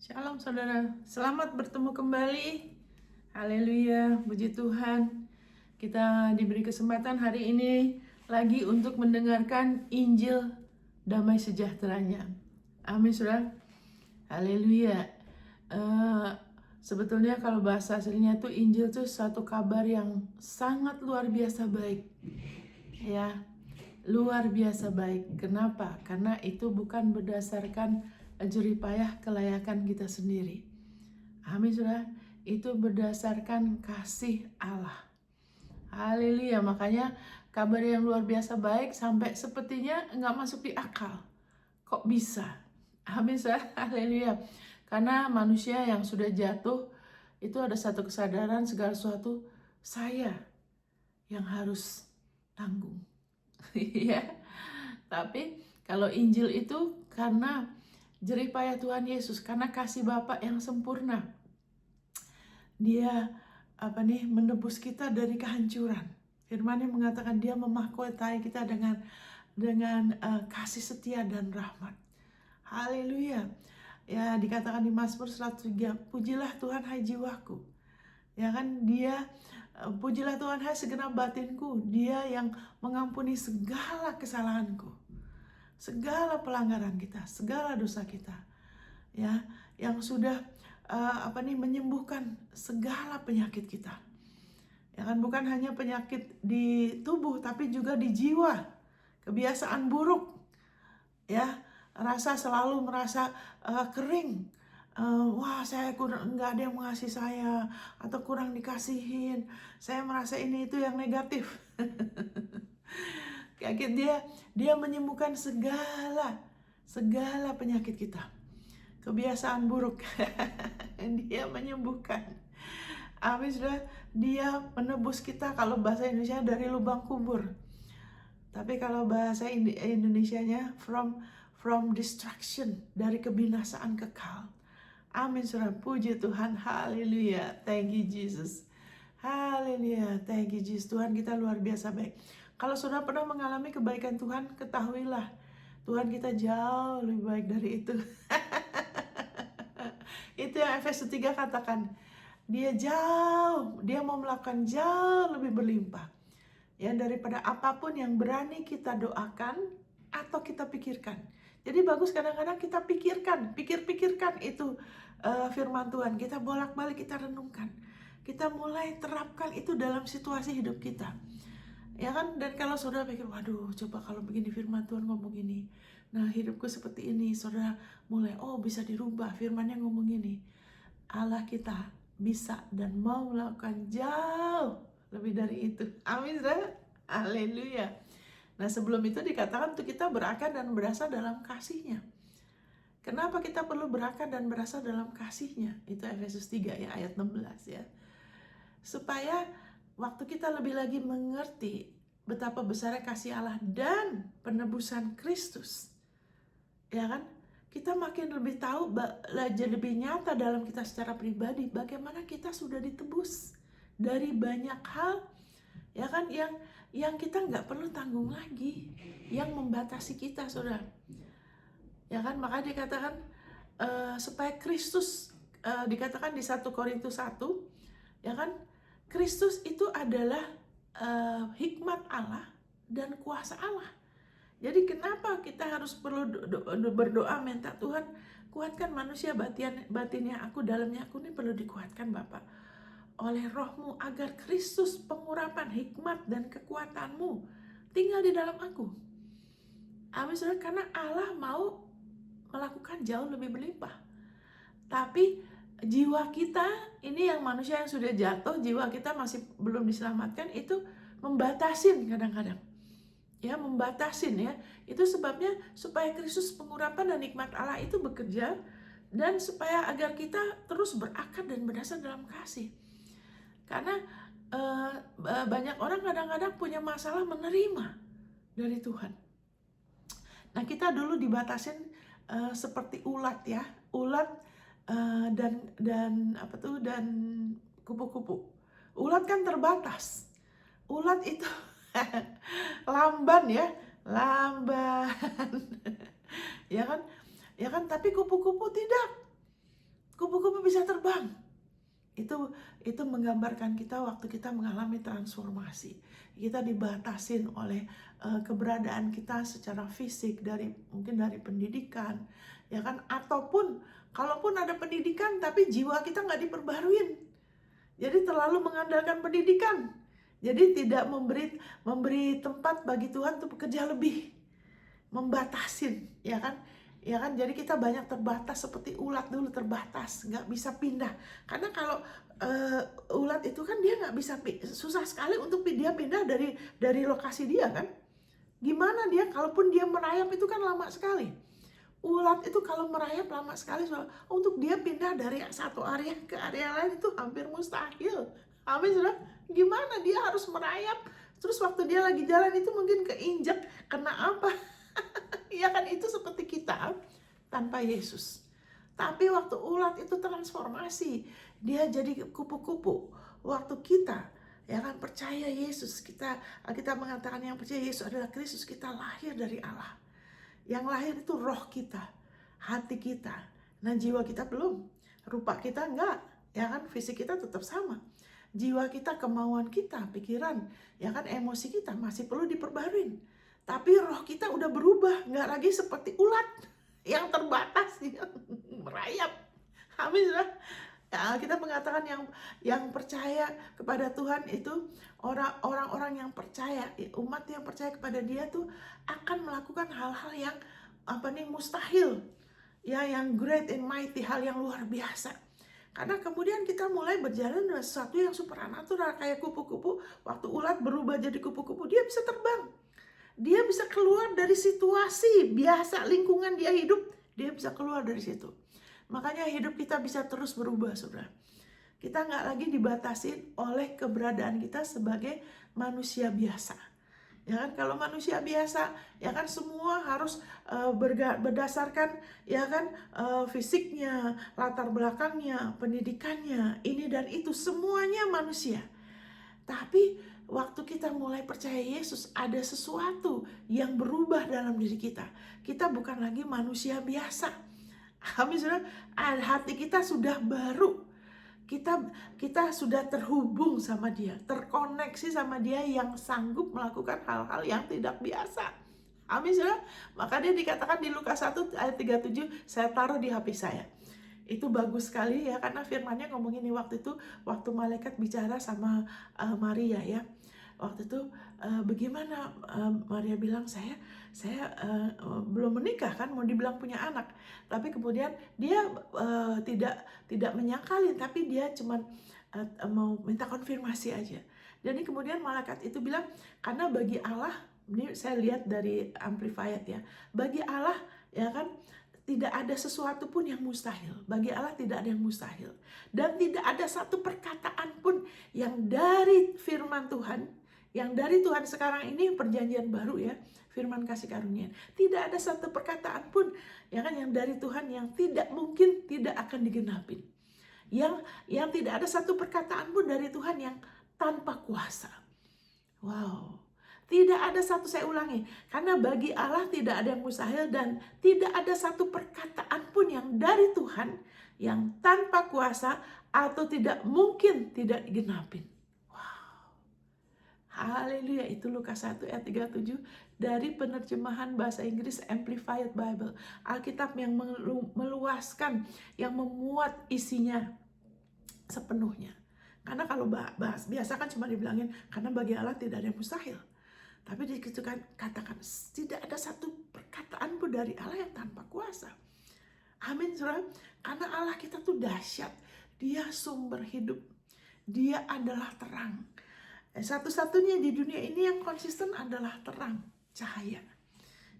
Shalom saudara, selamat bertemu kembali. Haleluya, puji Tuhan. Kita diberi kesempatan hari ini lagi untuk mendengarkan Injil damai sejahteranya. Amin saudara. Haleluya. Eh, Sebetulnya kalau bahasa aslinya tuh Injil tuh satu kabar yang sangat luar biasa baik. Ya, luar biasa baik. Kenapa? Karena itu bukan berdasarkan jeripayah kelayakan kita sendiri. Amin saudara. Itu berdasarkan kasih Allah. Haleluya. Makanya kabar yang luar biasa baik sampai sepertinya nggak masuk di akal. Kok bisa? Amin saudara. Haleluya. Karena manusia yang sudah jatuh itu ada satu kesadaran segala sesuatu saya yang harus tanggung. Ya. Tapi kalau Injil itu karena jeripayah Tuhan Yesus, karena kasih Bapa yang sempurna. Dia menebus kita dari kehancuran. Firman-Nya mengatakan dia memahkotai kita dengan kasih setia dan rahmat. Haleluya. Ya, dikatakan di Mazmur 103, pujilah Tuhan hai jiwaku. Ya kan, dia pujilah Tuhan hai segenap batinku, dia yang mengampuni segala kesalahanku, segala pelanggaran kita, segala dosa kita. Ya, yang sudah menyembuhkan segala penyakit kita. Ya kan, bukan hanya penyakit di tubuh tapi juga di jiwa. Kebiasaan buruk, ya, selalu merasa kering. Wah, saya kurang, nggak ada yang mengasihi saya, atau kurang dikasihin. Saya merasa ini itu yang negatif. Dia menyembuhkan segala penyakit kita. Kebiasaan buruk. Dia menyembuhkan. Amin sudah. Dia menebus kita, kalau bahasa Indonesia dari lubang kubur. Tapi kalau bahasa Indonesianya from destruction, dari kebinasaan kekal. Amin saudara, puji Tuhan. Haleluya. Thank you Jesus. Haleluya. Thank you Jesus. Tuhan kita luar biasa baik. Kalau saudara pernah mengalami kebaikan Tuhan, ketahuilah Tuhan kita jauh lebih baik dari itu. Itu yang Efesus 3 katakan. Dia mau melakukan jauh lebih berlimpah. Ya, daripada apapun yang berani kita doakan atau kita pikirkan. Jadi bagus kadang-kadang kita pikirkan itu firman Tuhan. Kita bolak-balik, kita renungkan. Kita mulai terapkan itu dalam situasi hidup kita. Ya kan, dan kalau saudara pikir, waduh, coba kalau begini firman Tuhan ngomong gini. Nah, hidupku seperti ini. Saudara mulai, oh bisa dirubah, firmannya ngomong gini. Allah kita bisa dan mau melakukan jauh lebih dari itu. Amin, saudara. Haleluya. Nah, sebelum itu dikatakan untuk kita berakar dan berasal dalam kasih-Nya. Kenapa kita perlu berakar dan berasal dalam kasih-Nya? Itu Efesus 3 ya, ayat 16 ya. Supaya waktu kita lebih lagi mengerti betapa besarnya kasih Allah dan penebusan Kristus, ya kan? Kita makin lebih tahu, jadi lebih nyata dalam kita secara pribadi bagaimana kita sudah ditebus dari banyak hal, ya kan, yang kita nggak perlu tanggung lagi, yang membatasi kita, saudara. Ya kan, makanya dikatakan supaya Kristus, dikatakan di 1 Korintus 1, ya kan, Kristus itu adalah hikmat Allah dan kuasa Allah. Jadi kenapa kita harus perlu berdoa minta Tuhan kuatkan manusia batinnya aku, dalamnya aku ini perlu dikuatkan Bapa oleh Roh-Mu, agar Kristus pengurapan hikmat dan kekuatan-Mu tinggal di dalam aku. Amin saudara, karena Allah mau melakukan jauh lebih berlimpah. Tapi jiwa kita ini, yang manusia yang sudah jatuh, jiwa kita masih belum diselamatkan, itu membatasin kadang-kadang. Ya, membatasin ya. Itu sebabnya supaya Kristus pengurapan dan nikmat Allah itu bekerja, dan supaya agar kita terus berakar dan berdasar dalam kasih. Karena banyak orang kadang-kadang punya masalah menerima dari Tuhan. Nah, kita dulu dibatasin seperti ulat ya, ulat dan kupu-kupu. Ulat kan terbatas. Ulat itu lamban ya, lamban. Ya kan? Tapi kupu-kupu tidak. Kupu-kupu bisa terbang. Itu menggambarkan kita waktu kita mengalami transformasi. Kita dibatasin oleh keberadaan kita secara fisik, mungkin dari pendidikan, ya kan? Ataupun kalaupun ada pendidikan tapi jiwa kita nggak diperbaruin. Jadi terlalu mengandalkan pendidikan. Jadi tidak memberi tempat bagi Tuhan untuk bekerja lebih, membatasin, ya kan? Ya kan, jadi kita banyak terbatas seperti ulat dulu terbatas, nggak bisa pindah. Karena kalau ulat itu kan dia nggak bisa, susah sekali untuk dia pindah dari lokasi dia kan. Gimana dia, kalaupun dia merayap itu kan lama sekali. Ulat itu kalau merayap lama sekali, untuk dia pindah dari satu area ke area lain itu hampir mustahil. Amin, saudara. Gimana dia harus merayap, terus waktu dia lagi jalan itu mungkin keinjek, kena apa? Ya kan, itu seperti kita tanpa Yesus. Tapi waktu ulat itu transformasi, dia jadi kupu-kupu. Waktu kita, ya kan, percaya Yesus, kita mengatakan yang percaya Yesus adalah Kristus, kita lahir dari Allah. Yang lahir itu roh kita, hati kita. Nah, jiwa kita belum, rupa kita enggak, ya kan, fisik kita tetap sama. Jiwa kita, kemauan kita, pikiran, ya kan, emosi kita masih perlu diperbaruin. Tapi roh kita udah berubah, nggak lagi seperti ulat yang terbatas, yang merayap. Amin, saudara. Ya, kita mengatakan yang percaya kepada Tuhan itu orang-orang yang percaya, umat yang percaya kepada Dia tuh akan melakukan hal-hal yang mustahil, ya, yang great and mighty, hal yang luar biasa. Karena kemudian kita mulai berjalan dengan sesuatu yang supernatural, kayak kupu-kupu. Waktu ulat berubah jadi kupu-kupu, dia bisa terbang. Dia bisa keluar dari situasi biasa, lingkungan dia hidup, dia bisa keluar dari situ. Makanya hidup kita bisa terus berubah, saudara. Kita nggak lagi dibatasi oleh keberadaan kita sebagai manusia biasa. Ya kan, kalau manusia biasa, ya kan, semua harus berdasarkan, ya kan, fisiknya, latar belakangnya, pendidikannya, ini dan itu, semuanya manusia. Tapi waktu kita mulai percaya Yesus, ada sesuatu yang berubah dalam diri kita. Kita bukan lagi manusia biasa. Amin, saudara. Hati kita sudah baru. Kita sudah terhubung sama Dia, terkoneksi sama Dia yang sanggup melakukan hal-hal yang tidak biasa. Amin, saudara. Maka dia dikatakan di Lukas 1 ayat 37, saya taruh di HP saya. Itu bagus sekali, ya, karena firmannya ngomongin waktu itu, waktu malaikat bicara sama Maria, ya. Waktu itu bagaimana Maria bilang, saya belum menikah kan, mau dibilang punya anak. Tapi kemudian dia tidak menyangkalin, tapi dia cuma mau minta konfirmasi aja. Jadi kemudian malaikat itu bilang, karena bagi Allah, ini saya lihat dari Amplified, ya, bagi Allah, ya kan, tidak ada sesuatu pun yang mustahil. Bagi Allah tidak ada yang mustahil. Dan tidak ada satu perkataan pun yang dari firman Tuhan, yang dari Tuhan sekarang ini, perjanjian baru, ya, firman kasih karunia. Tidak ada satu perkataan pun, ya kan, yang dari Tuhan yang tidak mungkin tidak akan digenapin. Yang tidak ada satu perkataan pun dari Tuhan yang tanpa kuasa. Wow. Tidak ada satu, saya ulangi, karena bagi Allah tidak ada yang mustahil, dan tidak ada satu perkataan pun yang dari Tuhan yang tanpa kuasa atau tidak mungkin tidak digenapin. Wow. Haleluya, itu Lukas 1 ayat 37 dari penerjemahan bahasa Inggris Amplified Bible. Alkitab yang meluaskan, yang memuat isinya sepenuhnya. Karena kalau bahas biasa kan cuma dibilangin, karena bagi Allah tidak ada yang mustahil. Tapi disitu kan katakan, tidak ada satu perkataan pun dari Allah yang tanpa kuasa. Amin, saudara. Karena Allah kita tuh dahsyat. Dia sumber hidup. Dia adalah terang. Satu-satunya di dunia ini yang konsisten adalah terang, cahaya.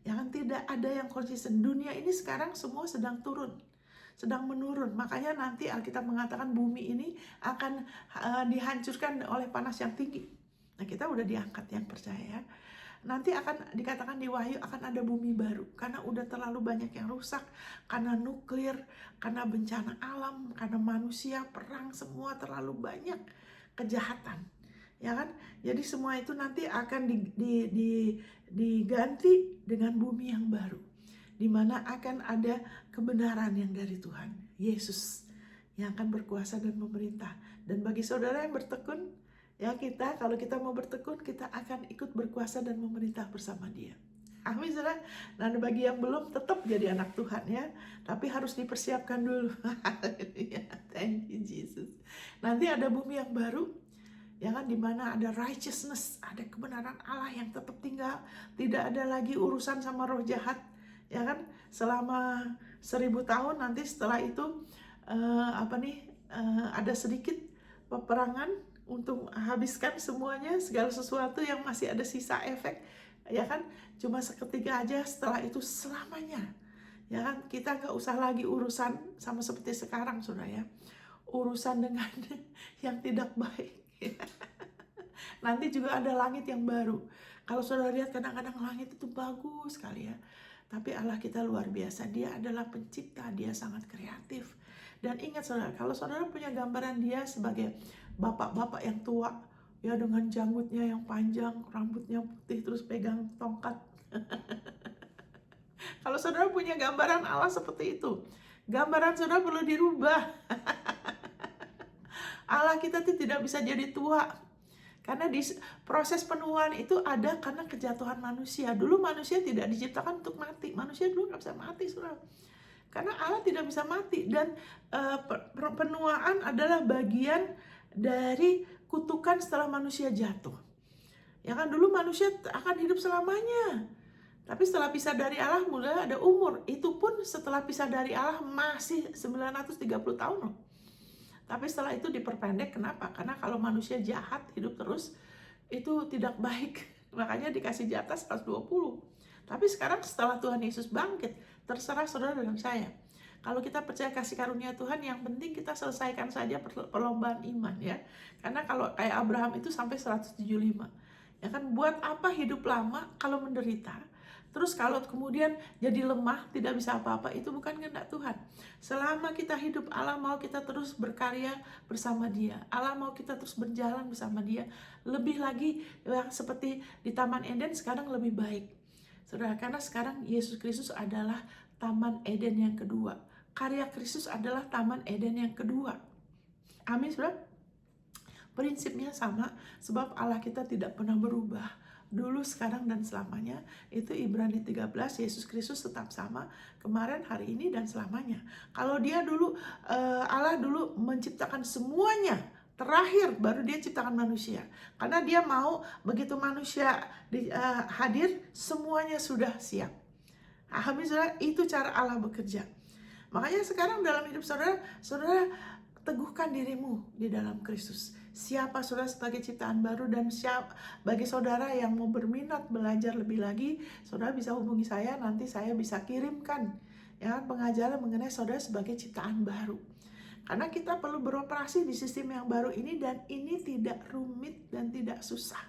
Yang tidak ada yang konsisten. Dunia ini sekarang semua sedang turun, sedang menurun. Makanya nanti Alkitab mengatakan bumi ini akan dihancurkan oleh panas yang tinggi. Nah, kita udah diangkat yang percaya. Nanti akan dikatakan di Wahyu akan ada bumi baru. Karena udah terlalu banyak yang rusak. Karena nuklir, karena bencana alam, karena manusia, perang, semua terlalu banyak kejahatan. Ya kan? Jadi semua itu nanti akan diganti dengan bumi yang baru. Di mana akan ada kebenaran yang dari Tuhan, Yesus. yang akan berkuasa dan memerintah. Dan bagi saudara yang bertekun, ya kalau kita mau bertekun, kita akan ikut berkuasa dan memerintah bersama Dia. Amin, saudara. Nah, bagi yang belum, tetap jadi anak Tuhan ya, tapi harus dipersiapkan dulu. Haleluya. Thank you Jesus. Nanti ada bumi yang baru, ya kan, di mana ada righteousness, ada kebenaran Allah yang tetap tinggal, tidak ada lagi urusan sama roh jahat, ya kan, selama 1000 tahun. Nanti setelah itu ada sedikit peperangan untuk habiskan semuanya, segala sesuatu yang masih ada sisa efek, ya kan, cuma seketika aja, setelah itu selamanya, ya kan. Kita gak usah lagi urusan sama seperti sekarang, saudara ya, urusan dengan yang tidak baik. Nanti juga ada langit yang baru. Kalau saudara lihat, kadang-kadang langit itu bagus sekali ya, tapi Allah kita luar biasa. Dia adalah pencipta, Dia sangat kreatif. Dan ingat saudara, kalau saudara punya gambaran Dia sebagai bapak-bapak yang tua, ya, dengan janggutnya yang panjang, rambutnya putih, terus pegang tongkat. Kalau saudara punya gambaran Allah seperti itu, gambaran saudara perlu dirubah. Allah kita tuh tidak bisa jadi tua. Karena di proses penuaan itu ada karena kejatuhan manusia. Dulu manusia tidak diciptakan untuk mati. Manusia dulu nggak bisa mati, saudara. Karena Allah tidak bisa mati. Dan penuaan adalah bagian dari kutukan setelah manusia jatuh. Ya kan, dulu manusia akan hidup selamanya. Tapi setelah pisah dari Allah mulai ada umur. Itu pun setelah pisah dari Allah masih 930 tahun loh. Tapi setelah itu diperpendek. Kenapa? Karena kalau manusia jahat hidup terus, itu tidak baik. Makanya dikasih jatah 120. Tapi sekarang setelah Tuhan Yesus bangkit, terserah saudara dengan saya. Kalau kita percaya kasih karunia Tuhan, yang penting kita selesaikan saja perlombaan iman ya. Karena kalau kayak Abraham itu sampai 175. Ya kan, buat apa hidup lama kalau menderita? Terus kalau kemudian jadi lemah, tidak bisa apa-apa, itu bukan kehendak Tuhan. Selama kita hidup, Allah mau kita terus berkarya bersama Dia. Allah mau kita terus berjalan bersama Dia. Lebih lagi ya, seperti di Taman Eden, sekarang lebih baik. Saudara, karena sekarang Yesus Kristus adalah Taman Eden yang kedua. Karya Kristus adalah Taman Eden yang kedua. Amin, saudara. Prinsipnya sama, sebab Allah kita tidak pernah berubah. Dulu, sekarang, dan selamanya. Itu Ibrani 13, Yesus Kristus tetap sama, kemarin, hari ini, dan selamanya. Kalau Dia dulu, Allah dulu menciptakan semuanya, terakhir baru Dia ciptakan manusia. Karena Dia mau begitu manusia hadir, semuanya sudah siap. Amin, saudara, itu cara Allah bekerja. Makanya sekarang dalam hidup saudara, saudara teguhkan dirimu di dalam Kristus. Siapa saudara sebagai ciptaan baru, dan bagi saudara yang mau berminat belajar lebih lagi, saudara bisa hubungi saya, nanti saya bisa kirimkan ya pengajaran mengenai saudara sebagai ciptaan baru. Karena kita perlu beroperasi di sistem yang baru ini, dan ini tidak rumit dan tidak susah.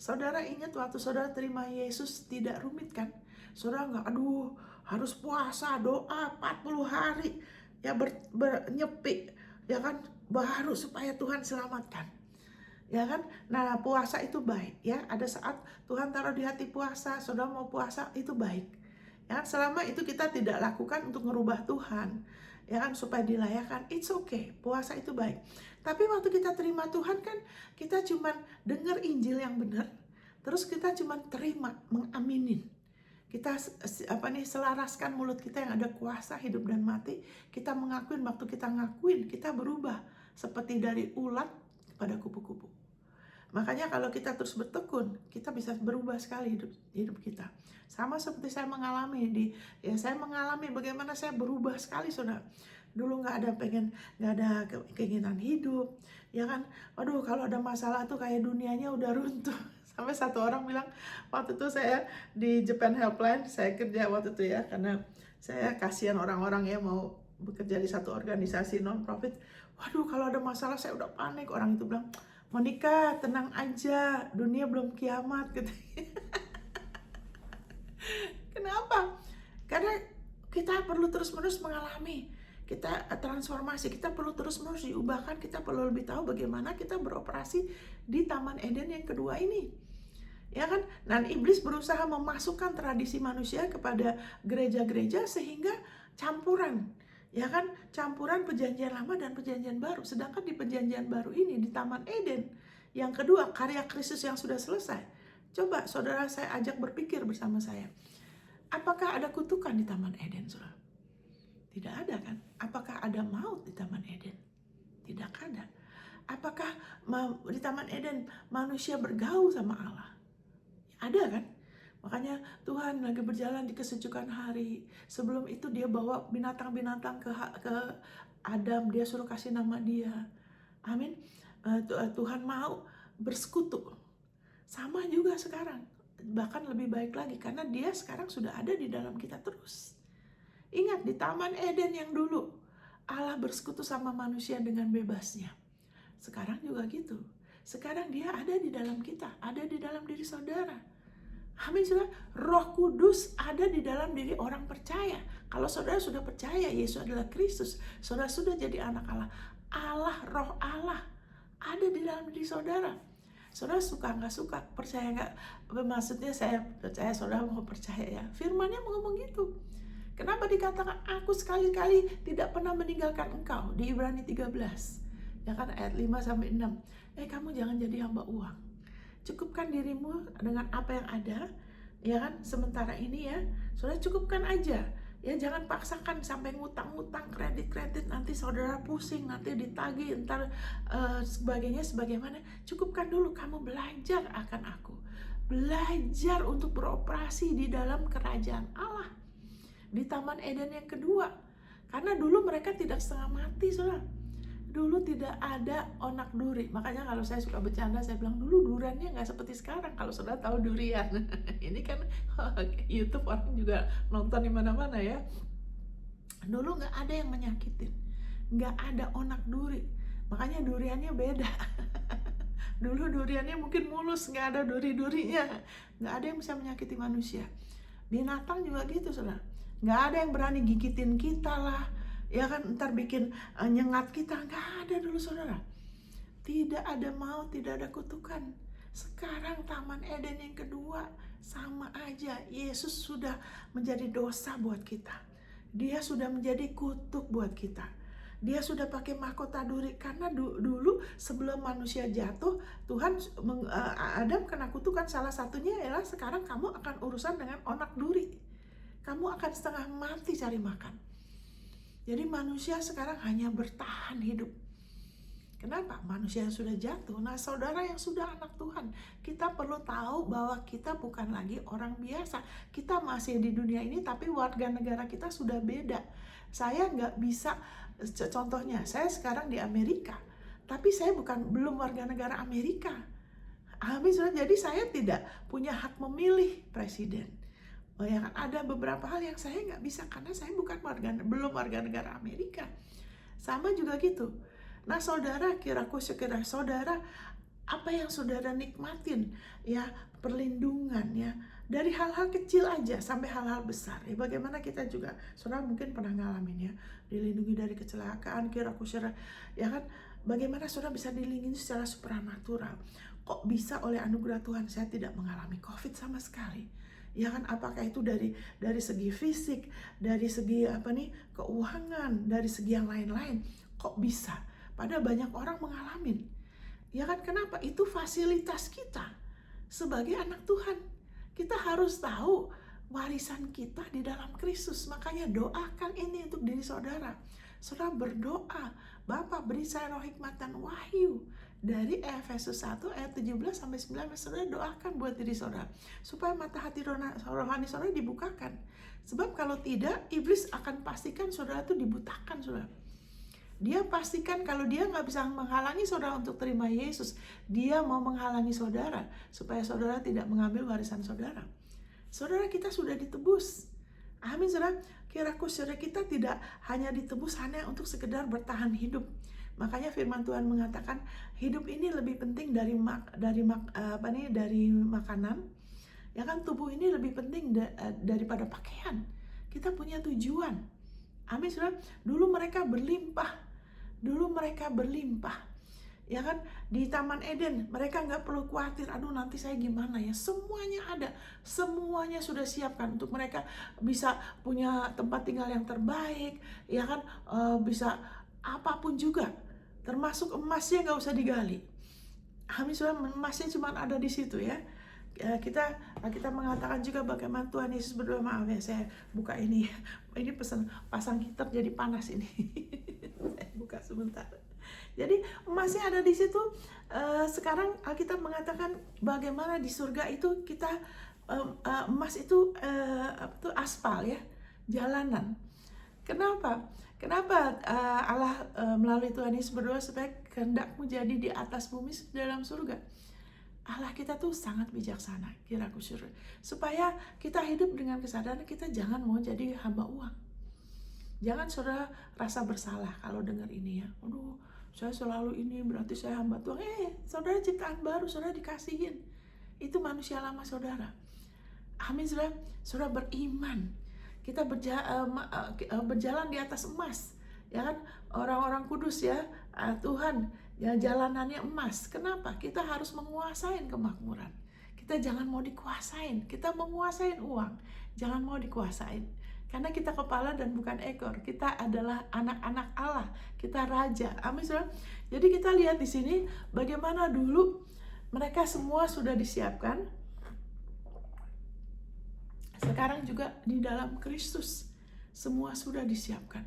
Saudara ingat waktu saudara terima Yesus, tidak rumit kan? Saudara nggak, harus puasa, doa 40 hari, ya nyepi, ya kan, baru supaya Tuhan selamatkan, ya kan. Nah, puasa itu baik ya. Ada saat Tuhan taruh di hati puasa, saudara mau puasa, itu baik ya. Selama itu kita tidak lakukan untuk merubah Tuhan, ya kan, supaya dilayakan, it's okay, puasa itu baik. Tapi waktu kita terima Tuhan kan, kita cuman dengar Injil yang benar, terus kita cuman terima, mengaminin. Kita selaraskan mulut kita yang ada kuasa hidup dan mati. Kita mengakuin, waktu kita ngakuin, kita berubah seperti dari ulat kepada kupu-kupu. Makanya kalau kita terus bertekun, kita bisa berubah sekali hidup kita. Sama seperti saya mengalami saya mengalami bagaimana saya berubah sekali, saudara. Dulu nggak ada keinginan hidup, ya kan. Aduh, kalau ada masalah tuh kayak dunianya udah runtuh. Sampai satu orang bilang, waktu itu saya di Japan Helpline, saya kerja waktu itu ya, karena saya kasihan orang-orang ya mau bekerja di satu organisasi non-profit. Waduh, kalau ada masalah saya udah panik. Orang itu bilang, Monica, tenang aja, dunia belum kiamat, katanya. Kenapa? Karena kita perlu terus-menerus mengalami, kita transformasi, kita perlu terus-menerus diubahkan, kita perlu lebih tahu bagaimana kita beroperasi di Taman Eden yang kedua ini. Ya kan? Dan iblis berusaha memasukkan tradisi manusia kepada gereja-gereja sehingga campuran. Ya kan, campuran perjanjian lama dan perjanjian baru. Sedangkan di perjanjian baru ini, di Taman Eden, yang kedua, karya Kristus yang sudah selesai. Coba saudara saya ajak berpikir bersama saya. Apakah ada kutukan di Taman Eden, saudara? Tidak ada kan? Apakah ada maut di Taman Eden? Tidak ada. Apakah di Taman Eden manusia bergaul sama Allah? Ada kan? Makanya Tuhan lagi berjalan di kesejukan hari. Sebelum itu dia bawa binatang-binatang ke Adam. Dia suruh kasih nama dia. Amin. Tuhan mau bersekutu. Sama juga sekarang. Bahkan lebih baik lagi. Karena dia sekarang sudah ada di dalam kita terus. Ingat di Taman Eden yang dulu. Allah bersekutu sama manusia dengan bebasnya. Sekarang juga gitu. Sekarang dia ada di dalam kita. Ada di dalam diri saudara. Amin, saudara. Roh Kudus ada di dalam diri orang percaya. Kalau saudara sudah percaya Yesus adalah Kristus, saudara sudah jadi anak Allah. Allah, roh Allah ada di dalam diri saudara. Saudara suka nggak suka, percaya nggak? Maksudnya saya percaya, saudara mau percaya ya. Firman-Nya mau ngomong gitu. Kenapa dikatakan aku sekali-kali tidak pernah meninggalkan engkau di Ibrani 13. Ya kan, ayat 5-6. Kamu jangan jadi hamba uang. Cukupkan dirimu dengan apa yang ada, ya kan, sementara ini ya. Saudara cukupkan aja. Ya jangan paksakan sampai ngutang-ngutang, kredit-kredit, nanti saudara pusing, nanti ditagih, entar sebagainya sebagaimana. Cukupkan dulu, kamu belajar akan aku. Belajar untuk beroperasi di dalam kerajaan Allah. Di Taman Eden yang kedua. Karena dulu mereka tidak setengah mati, saudara. Dulu tidak ada onak duri. Makanya kalau saya suka bercanda, saya bilang dulu duriannya nggak seperti sekarang. Kalau saudara tahu durian, ini kan YouTube orang juga nonton di mana-mana ya. Dulu nggak ada yang menyakitin, nggak ada onak duri. Makanya duriannya beda. Dulu duriannya mungkin mulus, nggak ada duri-durinya, nggak ada yang bisa menyakiti manusia. Binatang juga gitu, saudara. Nggak ada yang berani gigitin kita lah. Ya kan, ntar bikin nyengat kita. Nggak ada dulu, saudara. Tidak ada maut, tidak ada kutukan. Sekarang Taman Eden yang kedua sama aja. Yesus sudah menjadi dosa buat kita. Dia sudah menjadi kutuk buat kita. Dia sudah pakai mahkota duri. Karena dulu sebelum manusia jatuh, Tuhan Adam kena kutukan. Salah satunya adalah sekarang kamu akan urusan dengan onak duri. Kamu akan setengah mati cari makan. Jadi manusia sekarang hanya bertahan hidup. Kenapa? Manusia yang sudah jatuh. Nah, saudara yang sudah anak Tuhan, kita perlu tahu bahwa kita bukan lagi orang biasa. Kita masih di dunia ini, tapi warga negara kita sudah beda. Saya nggak bisa, contohnya, saya sekarang di Amerika, tapi saya belum warga negara Amerika. Jadi saya tidak punya hak memilih presiden. Ya kan, ada beberapa hal yang saya nggak bisa karena saya belum warga negara Amerika. Sama juga gitu. Nah, saudara, sekira saudara, apa yang saudara nikmatin ya, perlindungan ya, dari hal-hal kecil aja sampai hal-hal besar ya. Bagaimana kita juga, saudara mungkin pernah ngalamin ya, dilindungi dari kecelakaan, ya kan. Bagaimana saudara bisa dilindungi secara supranatural? Kok bisa oleh anugerah Tuhan saya tidak mengalami COVID sama sekali? Ya kan, apakah itu dari segi fisik, dari segi keuangan, dari segi yang lain-lain? Kok bisa? Padahal banyak orang mengalami. Ya kan, kenapa? Itu fasilitas kita sebagai anak Tuhan. Kita harus tahu warisan kita di dalam Kristus. Makanya doakan ini untuk diri saudara. Saudara berdoa, Bapa beri saya roh hikmat dan wahyu. Dari Efesus 1 ayat 17-19, saudara doakan buat diri saudara supaya mata hati rohani saudara dibukakan. Sebab kalau tidak, iblis akan pastikan saudara itu dibutakan, saudara. Dia pastikan kalau dia nggak bisa menghalangi saudara untuk terima Yesus, dia mau menghalangi saudara supaya saudara tidak mengambil warisan saudara. Saudara, kita sudah ditebus. Amin, saudara. Saudara kita tidak hanya ditebus hanya untuk sekedar bertahan hidup. Makanya firman Tuhan mengatakan hidup ini lebih penting dari makanan. Ya kan, tubuh ini lebih penting daripada pakaian. Kita punya tujuan. Amin, saudara. Dulu mereka berlimpah. Ya kan, di Taman Eden mereka nggak perlu khawatir, aduh nanti saya gimana ya, semuanya ada, semuanya sudah siapkan untuk mereka bisa punya tempat tinggal yang terbaik, ya kan, bisa apapun juga, termasuk emasnya nggak usah digali. Amin, emasnya cuma ada di situ ya. Kita mengatakan juga bagaimana Tuhan Yesus berdoa, maaf ya saya buka ini, ini pesan pasang heater jadi panas ini. Saya buka sebentar. Jadi emasnya ada di situ. Sekarang kita mengatakan bagaimana di surga itu kita emas itu aspal ya, jalanan. Kenapa? Kenapa Allah melalui Tuhan Yesus berdoa supaya kehendakmu jadi di atas bumi dalam surga? Allah kita tuh sangat bijaksana, kiraku syukur, supaya kita hidup dengan kesadaran kita jangan mau jadi hamba uang. Jangan saudara rasa bersalah kalau dengar ini ya. Aduh, saya selalu ini berarti saya hamba Tuhan. Saudara ciptaan baru, saudara dikasihin. Itu manusia lama saudara. Amin, saudara. Saudara beriman. Kita berjalan di atas emas. Ya kan, orang-orang kudus ya, Tuhan ya, jalanannya emas. Kenapa? Kita harus menguasain kemakmuran. Kita jangan mau dikuasain, kita menguasain uang. Jangan mau dikuasain. Karena kita kepala dan bukan ekor. Kita adalah anak-anak Allah. Kita raja. Amin, saudara. Jadi kita lihat di sini bagaimana dulu mereka semua sudah disiapkan. Sekarang juga di dalam Kristus semua sudah disiapkan.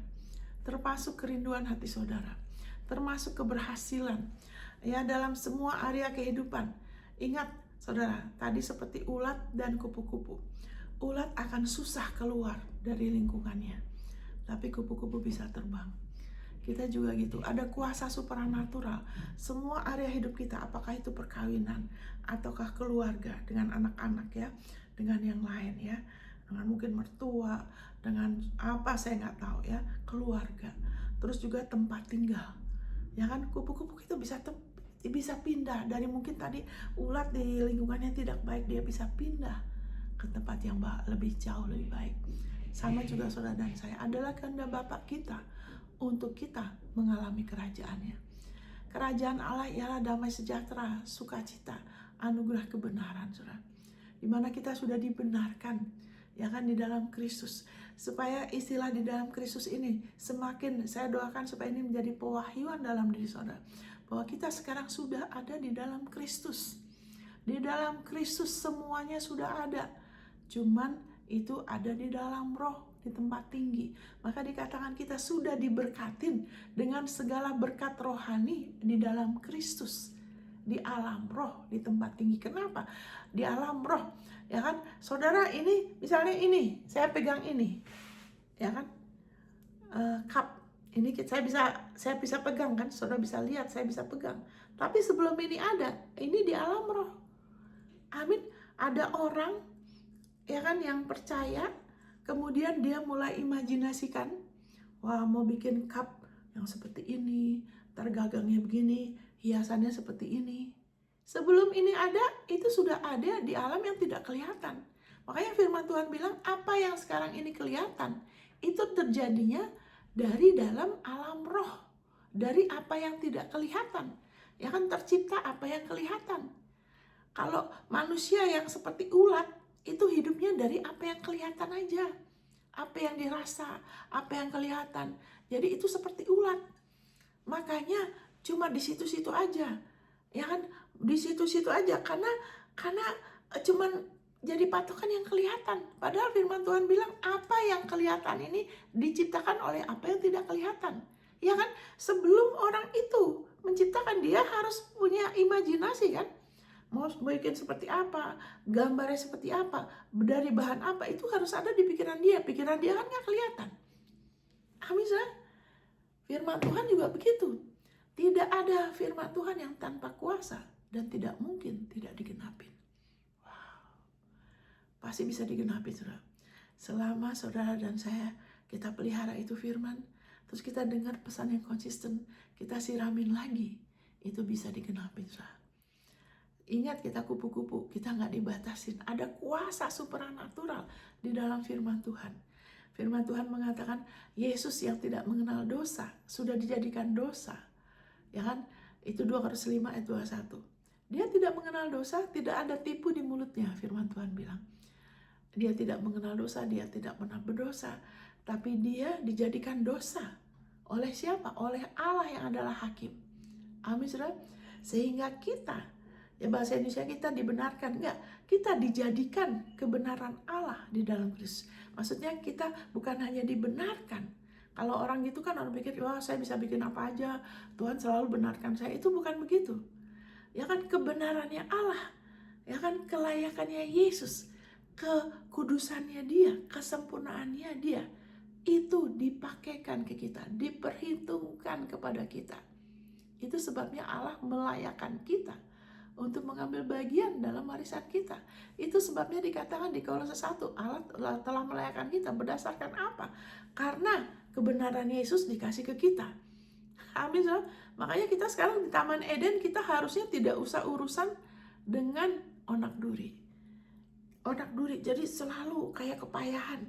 Termasuk kerinduan hati saudara, termasuk keberhasilan ya dalam semua area kehidupan. Ingat saudara, tadi seperti ulat dan kupu-kupu. Ulat akan susah keluar dari lingkungannya, tapi kupu-kupu bisa terbang. Kita juga gitu, ada kuasa supranatural. Semua area hidup kita, apakah itu perkawinan, ataukah keluarga dengan anak-anak ya, dengan yang lain ya, dengan mungkin mertua, dengan apa saya nggak tahu ya, keluarga. Terus juga tempat tinggal, ya kan, kupu-kupu itu bisa pindah dari mungkin tadi ulat di lingkungannya tidak baik, dia bisa pindah ke tempat yang lebih jauh, lebih baik. Sama juga saudara dan saya, adalah kehendak Bapa kita untuk kita mengalami kerajaannya. Kerajaan Allah ialah damai sejahtera, sukacita, anugerah kebenaran, saudara. Dimana kita sudah dibenarkan, ya kan, di dalam Kristus. Supaya istilah di dalam Kristus ini semakin saya doakan supaya ini menjadi pewahyuan dalam diri saudara. Bahwa kita sekarang sudah ada di dalam Kristus. Di dalam Kristus semuanya sudah ada. Cuman itu ada di dalam roh, di tempat tinggi. Maka dikatakan kita sudah diberkatin dengan segala berkat rohani di dalam Kristus, di alam roh, di tempat tinggi. Kenapa? Di alam roh, ya kan, saudara. Ini misalnya ini, saya pegang ini, ya kan, cup ini saya bisa pegang kan, saudara bisa lihat saya bisa pegang. Tapi sebelum ini ada, ini di alam roh. Amin. Ada orang, ya kan, yang percaya. Kemudian dia mulai imajinasikan, wah mau bikin cup yang seperti ini, tergagangnya begini, hiasannya seperti ini. Sebelum ini ada, itu sudah ada di alam yang tidak kelihatan. Makanya firman Tuhan bilang, apa yang sekarang ini kelihatan, itu terjadinya dari dalam alam roh. Dari apa yang tidak kelihatan. Ya kan, tercipta apa yang kelihatan. Kalau manusia yang seperti ulat, itu hidupnya dari apa yang kelihatan aja, apa yang dirasa, apa yang kelihatan. Jadi itu seperti ulat. Makanya cuma di situ-situ aja, ya kan, di situ-situ aja, karena cuman jadi patokan yang kelihatan. Padahal firman Tuhan bilang apa yang kelihatan ini diciptakan oleh apa yang tidak kelihatan. Ya kan, sebelum orang itu menciptakan, dia harus punya imajinasi kan. Mau bikin seperti apa, gambarnya seperti apa, dari bahan apa, itu harus ada di pikiran dia. Pikiran dia kan gak kelihatan. Amin. Firman Tuhan juga begitu. Tidak ada firman Tuhan yang tanpa kuasa dan tidak mungkin tidak digenapin. Wow. Pasti bisa digenapin, saudara. Selama saudara dan saya, kita pelihara itu firman, terus kita dengar pesan yang konsisten, kita siramin lagi, itu bisa digenapin, saudara. Ingat, kita kupu-kupu, kita nggak dibatasin. Ada kuasa supranatural di dalam firman Tuhan. Firman Tuhan mengatakan Yesus yang tidak mengenal dosa sudah dijadikan dosa, ya kan? Itu 2 Korintus 5 ayat 21. Dia tidak mengenal dosa, tidak ada tipu di mulutnya, firman Tuhan bilang. Dia tidak mengenal dosa, dia tidak pernah berdosa. Tapi dia dijadikan dosa. Oleh siapa? Oleh Allah yang adalah hakim. Amin, saudara. Sehingga kita, ya bahasa Indonesia kita dibenarkan. Enggak, kita dijadikan kebenaran Allah di dalam Kristus. Maksudnya kita bukan hanya dibenarkan. Kalau orang gitu kan orang pikir, wah saya bisa bikin apa aja, Tuhan selalu benarkan saya. Itu bukan begitu. Ya kan kebenarannya Allah. Ya kan kelayakannya Yesus. Kekudusannya dia, kesempurnaannya dia. Itu dipakaikan ke kita, diperhitungkan kepada kita. Itu sebabnya Allah melayakkan kita untuk mengambil bagian dalam warisan kita. Itu sebabnya dikatakan di Kolose 1, Allah telah melayakkan kita berdasarkan apa? Karena kebenaran Yesus dikasih ke kita. Amin. So? Makanya kita sekarang di Taman Eden, kita harusnya tidak usah urusan dengan onak duri. Onak duri, jadi selalu kayak kepayahan.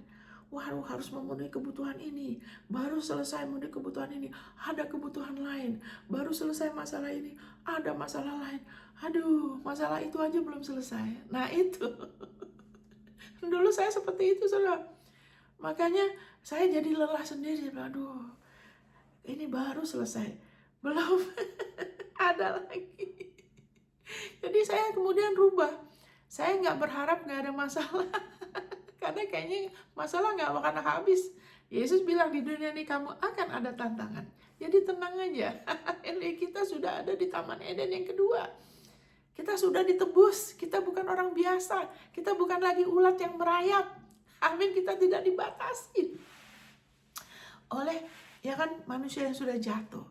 Waduh, harus memenuhi kebutuhan ini, baru selesai memenuhi kebutuhan ini, ada kebutuhan lain, baru selesai masalah ini, ada masalah lain. Aduh, masalah itu aja belum selesai. Nah itu, dulu saya seperti itu, saudara. Makanya saya jadi lelah sendiri. Aduh, ini baru selesai, belum ada lagi. Jadi saya kemudian rubah. Saya nggak berharap nggak ada masalah. Karena kayaknya masalah nggak akan habis. Yesus bilang di dunia ini kamu akan ada tantangan. Jadi tenang aja. Kita sudah ada di Taman Eden yang kedua. Kita sudah ditebus. Kita bukan orang biasa. Kita bukan lagi ulat yang merayap. Amin, kita tidak dibatasi oleh ya kan manusia yang sudah jatuh.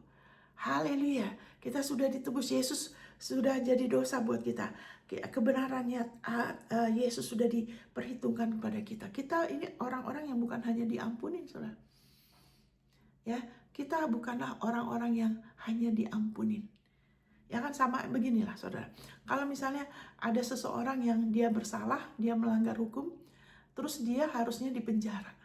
Haleluya. Kita sudah ditebus. Yesus sudah jadi dosa buat kita. Kebenarannya Yesus sudah diperhitungkan kepada kita. Kita ini orang-orang yang bukan hanya diampunin, saudara. Ya, kita bukanlah orang-orang yang hanya diampunin. Ya kan sama beginilah, saudara. Kalau misalnya ada seseorang yang dia bersalah, dia melanggar hukum, terus dia harusnya dipenjara.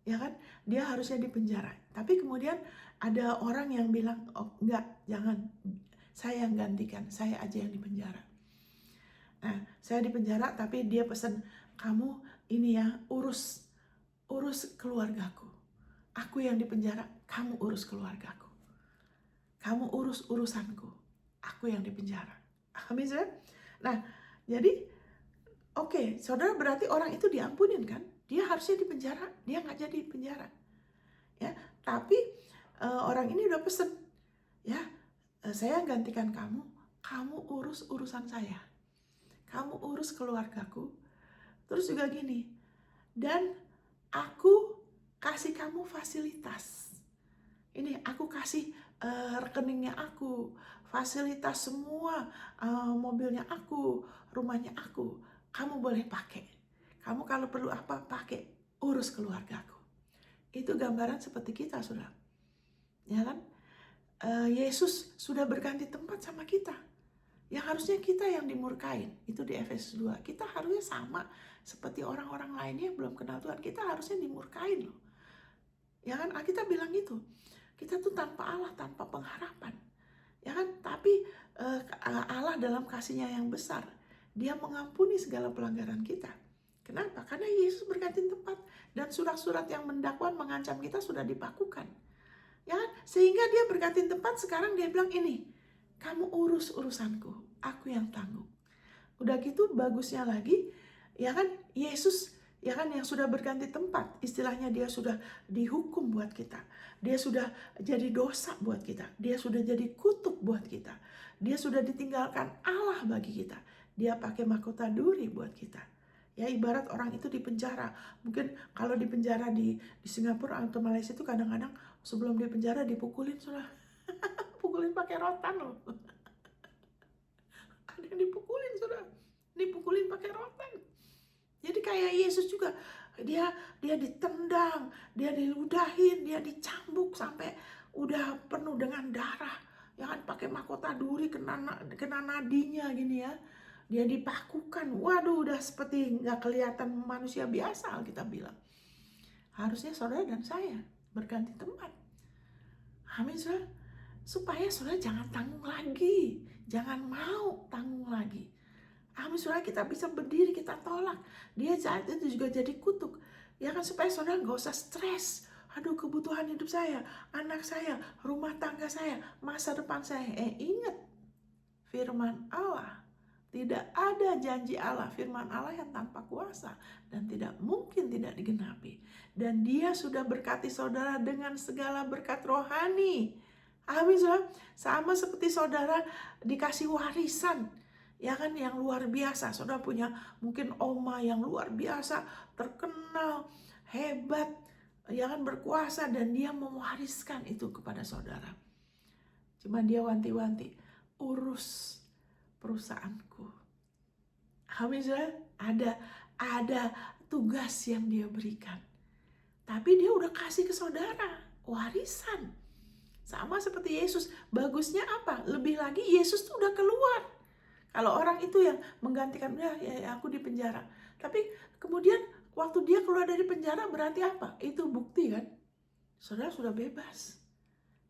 Ya kan? Dia harusnya dipenjara. Tapi kemudian ada orang yang bilang, oh enggak, jangan. Saya yang gantikan, saya aja yang dipenjara. Nah, saya dipenjara tapi dia pesan, kamu ini ya urus keluargaku. Aku yang dipenjara, kamu urus keluargaku. Kamu urus urusanku, aku yang dipenjara. Amin, saudara? Nah, jadi oke, saudara, berarti orang itu diampunin kan? Dia harusnya dipenjara, dia nggak jadi penjara. Ya, tapi orang ini udah pesen, ya, saya gantikan kamu, kamu urus urusan saya. Kamu urus keluargaku. Terus juga gini, dan aku kasih kamu fasilitas. Ini aku kasih rekeningnya aku, fasilitas semua, mobilnya aku, rumahnya aku. Kamu boleh pakai. Kamu kalau perlu apa pakai, urus keluargaku. Itu gambaran seperti kita, saudara. Ya kan? Yesus sudah berganti tempat sama kita. Yang harusnya kita yang dimurkain, itu di Efesus 2. Kita harusnya sama seperti orang-orang lainnya yang belum kenal Tuhan. Kita harusnya dimurkain loh. Ya kan, kita bilang gitu. Kita tuh tanpa Allah, tanpa pengharapan. Ya kan, tapi Allah dalam kasihnya yang besar, dia mengampuni segala pelanggaran kita. Kenapa? Karena Yesus berganti tempat. Dan surat-surat yang mendakwa mengancam kita sudah dibakukan. Ya kan, sehingga dia berganti tempat, sekarang dia bilang ini, kamu urus urusanku, aku yang tanggung. Udah gitu bagusnya lagi, ya kan Yesus, ya kan yang sudah berganti tempat, istilahnya dia sudah dihukum buat kita. Dia sudah jadi dosa buat kita. Dia sudah jadi kutuk buat kita. Dia sudah ditinggalkan Allah bagi kita. Dia pakai mahkota duri buat kita. Ya ibarat orang itu di penjara. Mungkin kalau di penjara di Singapura atau Malaysia itu kadang-kadang sebelum di penjara dipukulin sudah. Pukulin pakai rotan loh. Ada yang dipukulin, saudara. Dipukulin pakai rotan. Jadi kayak Yesus juga, dia ditendang, dia diludahin, dia dicambuk sampai udah penuh dengan darah. Ya kan pakai mahkota duri kena nadinya gini ya. Dia dipakukan. Waduh, udah seperti nggak kelihatan manusia biasa kita bilang. Harusnya saudara dan saya berganti tempat. Amin, saudara. supaya saudara jangan tanggung lagi, jangan mau tanggung lagi. Amin, saudara, kita bisa berdiri, kita tolak. Dia saat itu juga jadi kutuk. Ya kan, supaya saudara gak usah stres. Aduh, kebutuhan hidup saya, anak saya, rumah tangga saya, masa depan saya. Ingat, firman Allah. Tidak ada janji Allah, firman Allah yang tanpa kuasa. Dan tidak mungkin tidak digenapi. Dan dia sudah berkati saudara dengan segala berkat rohani. Amin, saudara. Sama seperti saudara dikasih warisan, ya kan, yang luar biasa. Saudara punya mungkin oma yang luar biasa, terkenal, hebat, ya kan, berkuasa, dan dia mewariskan itu kepada saudara. Cuma dia wanti-wanti, urus perusahaanku. Amin, saudara. Ada tugas yang dia berikan. Tapi dia udah kasih ke saudara, warisan. Sama seperti Yesus. Bagusnya apa? Lebih lagi Yesus tuh udah keluar. Kalau orang itu yang menggantikan, ya aku di penjara. Tapi kemudian waktu dia keluar dari penjara berarti apa? Itu bukti kan? Saudara sudah bebas.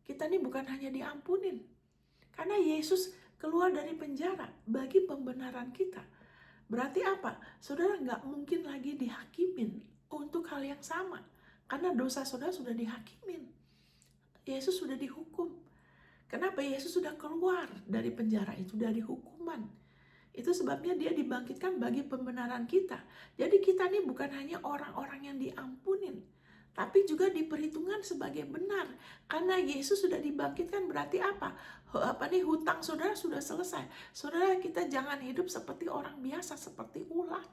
Kita ini bukan hanya diampunin. Karena Yesus keluar dari penjara bagi pembenaran kita. Berarti apa? Saudara nggak mungkin lagi dihakimin untuk hal yang sama. Karena dosa saudara sudah dihakimin. Yesus sudah dihukum. Kenapa? Yesus sudah keluar dari penjara itu, dari hukuman. Itu sebabnya dia dibangkitkan bagi pembenaran kita. Jadi kita ini bukan hanya orang-orang yang diampunin, tapi juga diperhitungkan sebagai benar. Karena Yesus sudah dibangkitkan berarti apa? Hutang saudara sudah selesai. Saudara, kita jangan hidup seperti orang biasa, seperti ulat.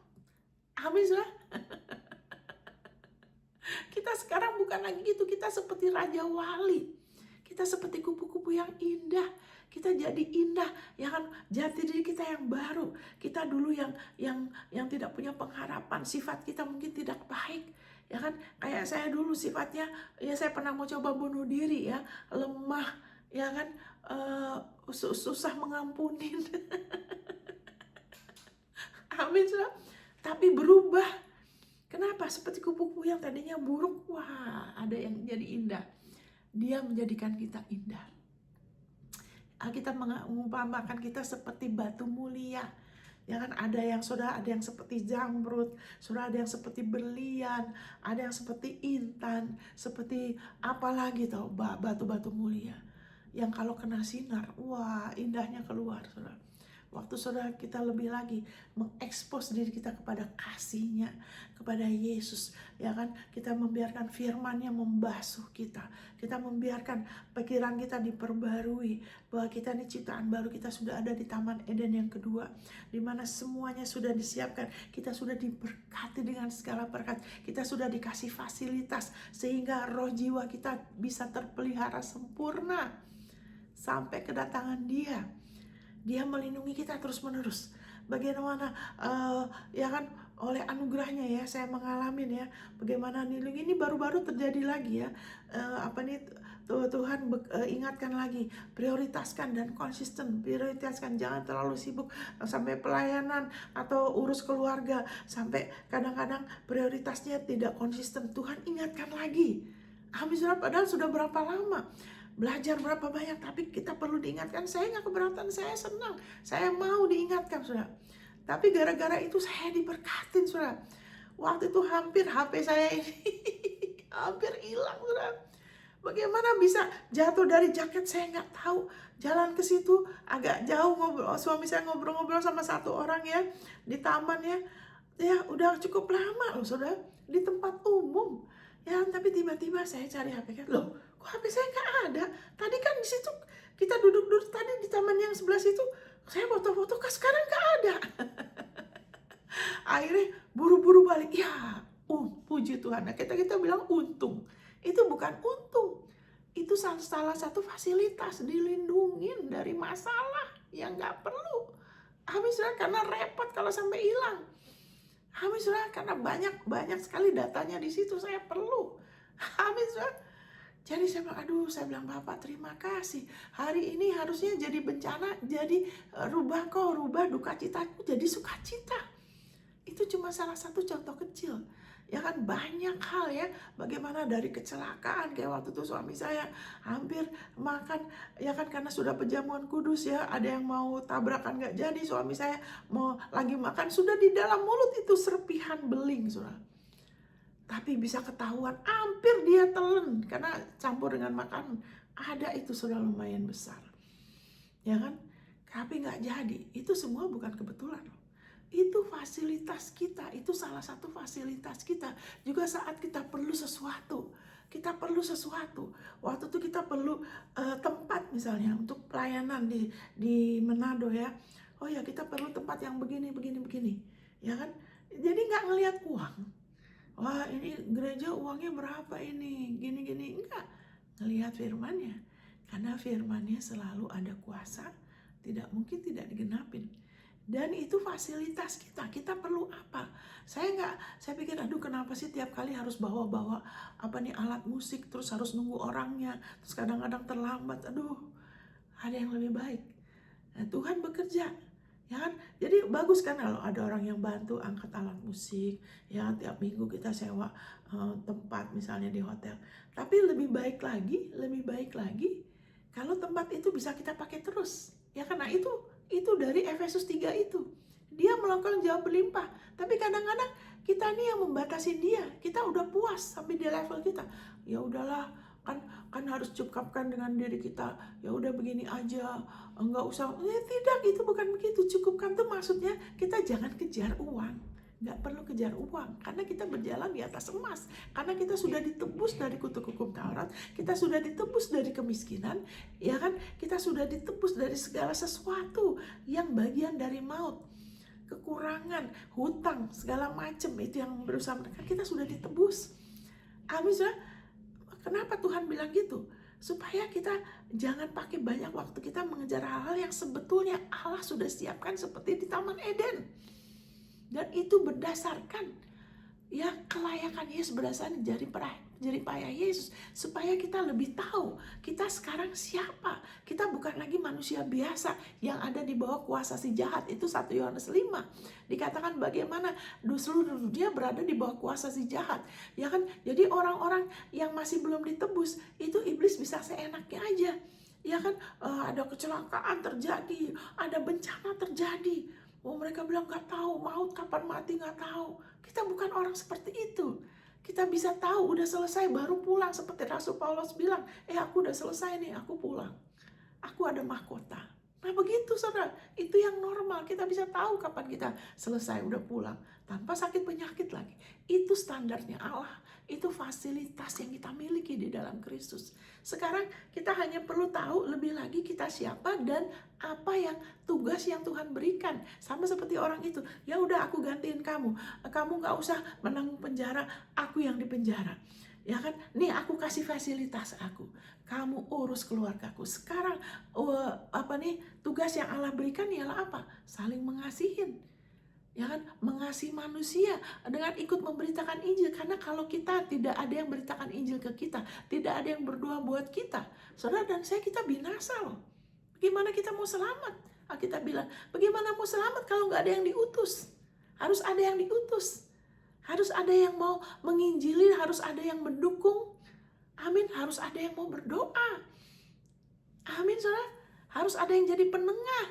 Amin, saudara. Kita sekarang bukan lagi gitu, kita seperti Raja Wali. Kita seperti kupu-kupu yang indah. Kita jadi indah, ya kan, jati diri kita yang baru. Kita dulu yang tidak punya pengharapan, sifat kita mungkin tidak baik, ya kan. Kayak saya dulu sifatnya, ya saya pernah mau coba bunuh diri, ya, lemah, ya kan, susah mengampunin. Amin, saudara. Tapi berubah. Kenapa? Seperti kupu-kupu yang tadinya buruk, wah, ada yang jadi indah. Dia menjadikan kita indah. Kita mengumpamakan kita seperti batu mulia. Ya kan, ada yang saudara, ada yang seperti zamrud, saudara, ada yang seperti berlian, ada yang seperti intan, seperti apalagi tau, batu-batu mulia. Yang kalau kena sinar, wah, indahnya keluar, saudara. Waktu saudara kita lebih lagi mengekspos diri kita kepada kasihnya, kepada Yesus, ya kan, kita membiarkan firman-Nya membasuh kita, kita membiarkan pikiran kita diperbarui, bahwa kita ini ciptaan baru, kita sudah ada di Taman Eden yang kedua, di mana semuanya sudah disiapkan, kita sudah diberkati dengan segala berkat, kita sudah dikasih fasilitas, sehingga roh jiwa kita bisa terpelihara sempurna sampai kedatangan Dia. Dia melindungi kita terus-menerus. Bagaimana ya kan, oleh anugerahnya, ya, saya mengalami, ya, bagaimana nilai ini baru-baru terjadi lagi, ya. Tuhan ingatkan lagi, prioritaskan dan konsisten. Prioritaskan, jangan terlalu sibuk sampai pelayanan atau urus keluarga, sampai kadang-kadang prioritasnya tidak konsisten. Tuhan ingatkan lagi. Amin, saudara. Padahal sudah berapa lama belajar, berapa banyak, tapi kita perlu diingatkan. Saya nggak keberatan, saya senang, saya mau diingatkan, saudara. Tapi gara-gara itu saya diberkatin, saudara. Waktu itu hampir HP saya ini hampir hilang, saudara. Bagaimana bisa jatuh dari jaket, saya nggak tahu. Jalan ke situ agak jauh, suami saya ngobrol-ngobrol sama satu orang, ya, di taman, ya udah cukup lama loh, saudara, di tempat umum, ya. Tapi tiba-tiba saya cari HP, kan, loh, kok HP saya nggak ada? Tadi kan di situ kita duduk-duduk tadi di taman yang sebelah situ, saya foto-foto, kan sekarang nggak ada. Akhirnya buru-buru balik, ya, puji Tuhan. Nah, kita bilang untung. Itu bukan untung, itu salah satu fasilitas, dilindungin dari masalah yang nggak perlu. Amin, saudara, karena repot kalau sampai hilang. Amin, saudara, karena banyak sekali datanya di situ, saya perlu. Amin, saudara. Jadi saya bilang, Bapak, terima kasih. Hari ini harusnya jadi bencana, jadi rubah duka citaku jadi sukacita. Itu cuma salah satu contoh kecil. Ya kan banyak hal ya, bagaimana dari kecelakaan kayak waktu itu suami saya hampir makan, ya kan karena sudah perjamuan kudus ya, ada yang mau tabrakan nggak jadi, suami saya mau lagi makan, sudah di dalam mulut itu serpihan beling, saudara. Tapi bisa ketahuan, hampir dia telan karena campur dengan makanan. Ada itu sudah lumayan besar. Ya kan? Tapi nggak jadi. Itu semua bukan kebetulan. Itu fasilitas kita. Itu salah satu fasilitas kita. Juga saat kita perlu sesuatu. Kita perlu sesuatu. Waktu itu kita perlu tempat misalnya untuk pelayanan di Manado ya. Oh ya, kita perlu tempat yang begini, begini, begini. Ya kan? Jadi nggak ngelihat uang. Wah, ini gereja uangnya berapa ini, gini-gini. Enggak, ngelihat firmannya. Karena firmannya selalu ada kuasa, tidak mungkin tidak digenapin. Dan itu fasilitas kita. Kita perlu apa? Saya pikir, aduh kenapa sih tiap kali harus bawa-bawa apa nih alat musik, terus harus nunggu orangnya, terus kadang-kadang terlambat. Aduh, ada yang lebih baik. Nah, Tuhan bekerja. Ya kan? Jadi bagus kan kalau ada orang yang bantu angkat alat musik, ya tiap minggu kita sewa tempat misalnya di hotel. Tapi lebih baik lagi kalau tempat itu bisa kita pakai terus. Ya karena itu dari Efesus 3 itu. Dia melakukan jawab berlimpah. Tapi kadang-kadang kita nih yang membatasi dia. Kita udah puas sampai di level kita. Ya udahlah, kan harus cukupkan dengan diri kita. Ya udah begini aja, enggak usah. Tidak, itu bukan begitu. Cukupkan tuh maksudnya kita jangan kejar uang. Nggak perlu kejar uang, karena kita berjalan di atas emas. Karena kita sudah ditebus dari kutuk hukum Taurat, kita sudah ditebus dari kemiskinan, ya kan? Kita sudah ditebus dari segala sesuatu yang bagian dari maut, kekurangan, hutang, segala macam itu yang berusaha menekan. Kita sudah ditebus. Amin. Kenapa Tuhan bilang gitu? Supaya kita jangan pakai banyak waktu kita mengejar hal-hal yang sebetulnya Allah sudah siapkan seperti di Taman Eden. Dan itu berdasarkan ya kelayakan Yesus, berdasarkan jerih payah Yesus, supaya kita lebih tahu kita sekarang siapa. Kita bukan lagi manusia biasa yang ada di bawah kuasa si jahat. Itu 1 Yohanes 5 dikatakan bagaimana seluruh dunia berada di bawah kuasa si jahat, ya kan? Jadi orang-orang yang masih belum ditebus itu iblis bisa seenaknya aja, ya kan? Ada kecelakaan terjadi, ada bencana terjadi. Oh, mereka bilang nggak tahu maut kapan mati, nggak tahu. Kita bukan orang seperti itu. Kita bisa tahu udah selesai baru pulang, seperti Rasul Paulus bilang, aku udah selesai nih, aku pulang. Aku ada mahkota. Nah begitu saudara, itu yang normal. Kita bisa tahu kapan kita selesai, udah pulang. Tanpa sakit penyakit lagi. Itu standarnya Allah. Itu fasilitas yang kita miliki di dalam Kristus. Sekarang kita hanya perlu tahu lebih lagi kita siapa dan apa yang tugas yang Tuhan berikan. Sama seperti orang itu. Ya udah aku gantiin kamu. Kamu gak usah menanggung penjara, aku yang dipenjara. Ya kan, nih aku kasih fasilitas aku, kamu urus keluargaku. Sekarang tugas yang Allah berikan ialah apa? Saling mengasihin, ya kan, mengasihi manusia dengan ikut memberitakan Injil. Karena kalau kita tidak ada yang beritakan Injil ke kita, tidak ada yang berdoa buat kita, saudara dan saya, kita binasa loh. Bagaimana kita mau selamat? Kita bilang, bagaimana mau selamat kalau nggak ada yang diutus? Harus ada yang diutus. Harus ada yang mau menginjili, harus ada yang mendukung. Amin, harus ada yang mau berdoa. Amin, saudara. Harus ada yang jadi penengah.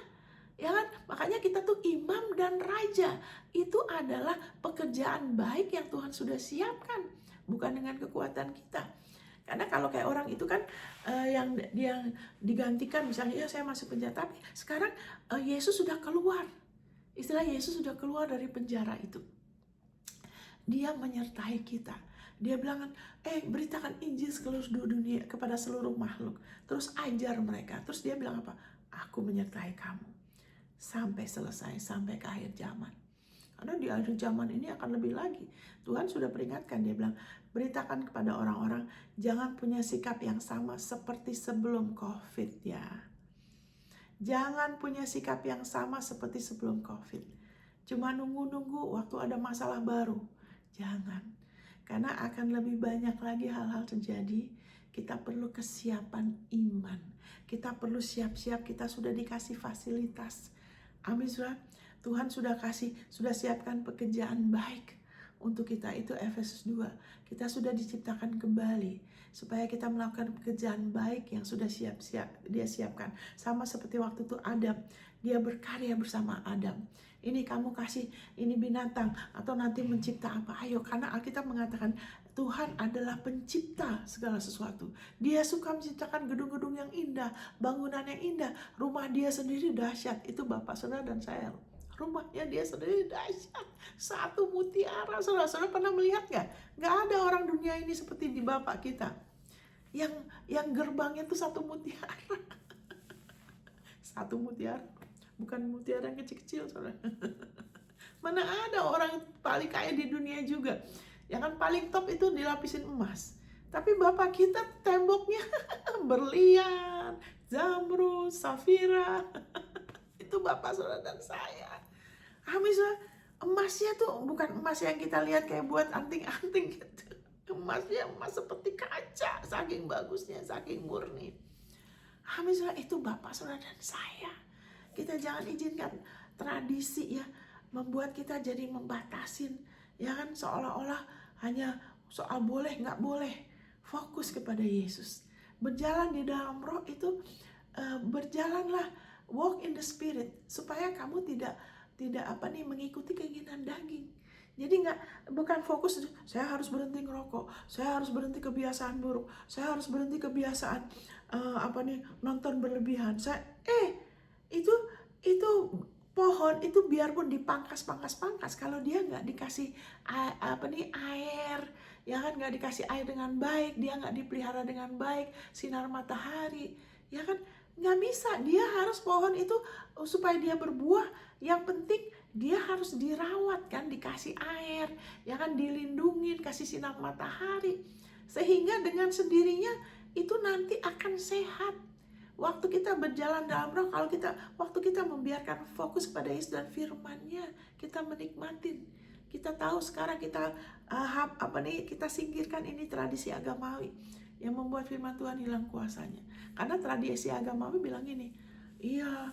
Ya kan? Makanya kita tuh imam dan raja. Itu adalah pekerjaan baik yang Tuhan sudah siapkan. Bukan dengan kekuatan kita. Karena kalau kayak orang itu kan yang digantikan, misalnya ya saya masuk penjara. Tapi sekarang Yesus sudah keluar. Istilah Yesus sudah keluar dari penjara itu. Dia menyertai kita. Dia bilang, beritakan Injil seluruh dunia kepada seluruh makhluk. Terus ajar mereka. Terus dia bilang apa? Aku menyertai kamu sampai selesai, sampai ke akhir zaman. Karena di akhir zaman ini akan lebih lagi. Tuhan sudah peringatkan, dia bilang, beritakan kepada orang-orang, jangan punya sikap yang sama seperti sebelum COVID ya. Jangan punya sikap yang sama seperti sebelum COVID. Cuma nunggu-nunggu waktu ada masalah baru. Jangan, karena akan lebih banyak lagi hal-hal terjadi. Kita perlu kesiapan iman. Kita perlu siap-siap, kita sudah dikasih fasilitas. Amin, saudara. Tuhan sudah siapkan pekerjaan baik untuk kita. Itu Efesus 2. Kita sudah diciptakan kembali supaya kita melakukan pekerjaan baik yang sudah dia siapkan. Sama seperti waktu itu Adam, dia berkarya bersama Adam. Ini kamu kasih ini binatang atau nanti mencipta apa, ayo, karena Alkitab mengatakan Tuhan adalah pencipta segala sesuatu. Dia suka menciptakan gedung-gedung yang indah, bangunan yang indah. Rumah dia sendiri dahsyat. Itu Bapak, Saudara, dan saya. Rumahnya dia sendiri dahsyat. Satu mutiara. Saudara pernah melihat gak? Gak ada orang dunia ini seperti di Bapak kita. Yang gerbangnya itu satu mutiara. Satu mutiara. Bukan mutiara yang kecil-kecil, saudara. Mana ada orang paling kaya di dunia juga. Yang kan paling top itu dilapisin emas. Tapi Bapak kita temboknya berlian, zamrud, safira. Itu Bapak, Saudara, dan saya. Saudara, emasnya tuh bukan emas yang kita lihat kayak buat anting-anting gitu. Emasnya emas seperti kaca, saking bagusnya, saking murni. Saudara, itu Bapak, Saudara, dan saya. Kita jangan izinkan tradisi ya membuat kita jadi membatasin, ya kan, seolah-olah hanya soal boleh nggak boleh. Fokus kepada Yesus, berjalan di dalam Roh itu, berjalanlah, walk in the Spirit, supaya kamu tidak mengikuti keinginan daging. Jadi bukan fokus saya harus berhenti ngerokok, saya harus berhenti kebiasaan buruk, saya harus berhenti kebiasaan nonton berlebihan. Itu pohon itu biarpun dipangkas, kalau dia nggak dikasih air, ya kan, nggak dikasih air dengan baik, dia nggak dipelihara dengan baik, sinar matahari, ya kan, nggak bisa. Dia harus pohon itu supaya dia berbuah, yang penting dia harus dirawat kan, dikasih air, ya kan, dilindungi, kasih sinar matahari, sehingga dengan sendirinya itu nanti akan sehat. Waktu kita berjalan dalam Roh, waktu kita membiarkan fokus pada Yesus dan firman-Nya, kita menikmatin. Kita tahu sekarang kita kita singkirkan ini tradisi agamawi yang membuat firman Tuhan hilang kuasanya. Karena tradisi agamawi bilang gini, iya,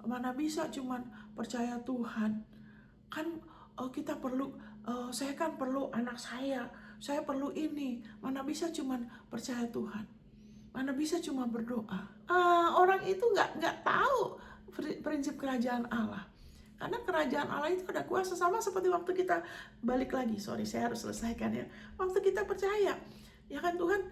mana bisa cuman percaya Tuhan. Kan kita perlu, saya kan perlu anak saya perlu ini. Mana bisa cuman percaya Tuhan. Mana bisa cuma berdoa. Orang itu nggak tahu prinsip kerajaan Allah. Karena kerajaan Allah itu ada kuasa, sama seperti waktu kita balik lagi. Saya harus selesaikan ya. Waktu kita percaya, ya kan, Tuhan,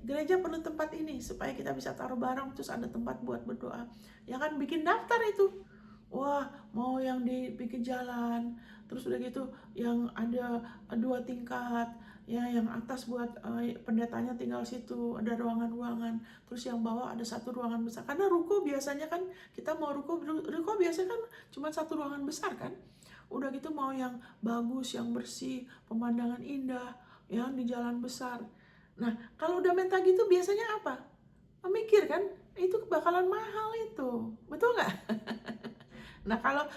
gereja perlu tempat ini supaya kita bisa taruh barang, terus ada tempat buat berdoa. Ya kan, bikin daftar itu. Wah, mau yang dibikin jalan, terus udah gitu yang ada 2 tingkat, ya, yang atas buat pendetanya tinggal situ, ada ruangan-ruangan, terus yang bawah ada 1 ruangan besar. Karena ruko biasanya kan, kita mau ruko biasanya kan cuma 1 ruangan besar kan. Udah gitu mau yang bagus, yang bersih, pemandangan indah, yang di jalan besar. Nah, kalau udah minta gitu biasanya apa? Memikir kan, itu bakalan mahal itu, betul nggak? Nah,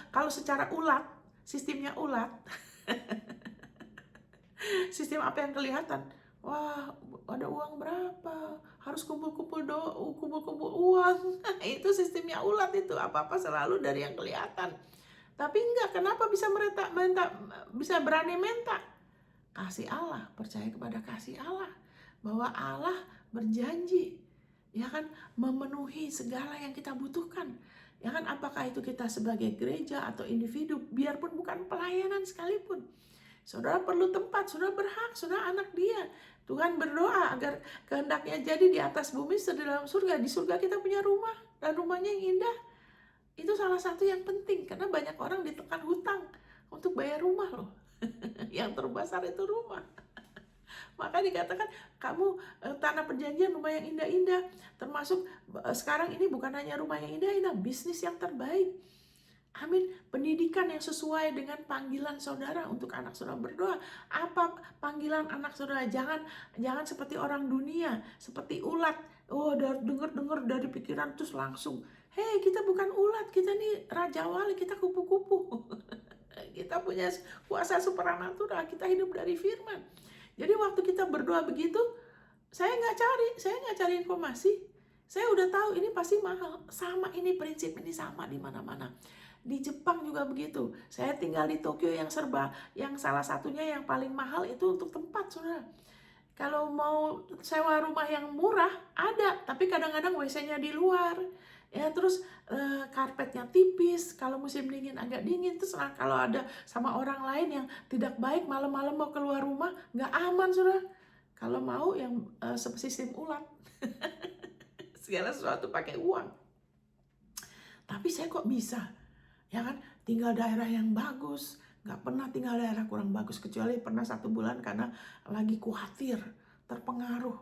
kalau secara ulat, sistemnya ulat, sistem apa yang kelihatan? Wah, ada uang berapa? Harus kumpul-kumpul uang. Itu sistemnya ulat itu, apa-apa selalu dari yang kelihatan. Tapi enggak, kenapa bisa bisa berani minta? Kasih Allah, percaya kepada kasih Allah, bahwa Allah berjanji, ya kan, memenuhi segala yang kita butuhkan. Ya kan, apakah itu kita sebagai gereja atau individu, biarpun bukan pelayanan sekalipun. Saudara perlu tempat, saudara berhak, saudara anak Dia. Tuhan berdoa agar kehendaknya jadi di atas bumi seperti dalam surga. Di surga kita punya rumah, dan rumahnya yang indah. Itu salah satu yang penting, karena banyak orang ditekan hutang untuk bayar rumah loh. Yang terbesar itu rumah. Maka dikatakan kamu tanah perjanjian, rumah yang indah-indah. Termasuk sekarang ini bukan hanya rumah yang indah-indah, bisnis yang terbaik. Amin. Pendidikan yang sesuai dengan panggilan saudara untuk anak saudara. Berdoa, apa panggilan anak saudara? Jangan seperti orang dunia, seperti ulat. Dengar dari pikiran terus langsung. Hei, kita bukan ulat, kita nih raja wali, kita kupu-kupu. Kita punya kuasa supranatural, kita hidup dari firman. Jadi waktu kita berdoa begitu, saya nggak cari informasi. Saya udah tahu ini pasti mahal. Sama, ini prinsip ini sama di mana-mana. Di Jepang juga begitu. Saya tinggal di Tokyo yang salah satunya yang paling mahal itu untuk tempat, saudara. Kalau mau sewa rumah yang murah, ada, tapi kadang-kadang WC-nya di luar. Ya, terus karpetnya tipis, kalau musim dingin agak dingin. Terus kalau ada sama orang lain yang tidak baik, malam-malam mau keluar rumah, nggak aman, saudara. Kalau mau yang sistem ulat. Segala sesuatu pakai uang. Tapi saya kok bisa? Ya kan, tinggal daerah yang bagus, nggak pernah tinggal daerah kurang bagus, kecuali pernah 1 bulan karena lagi khawatir, terpengaruh,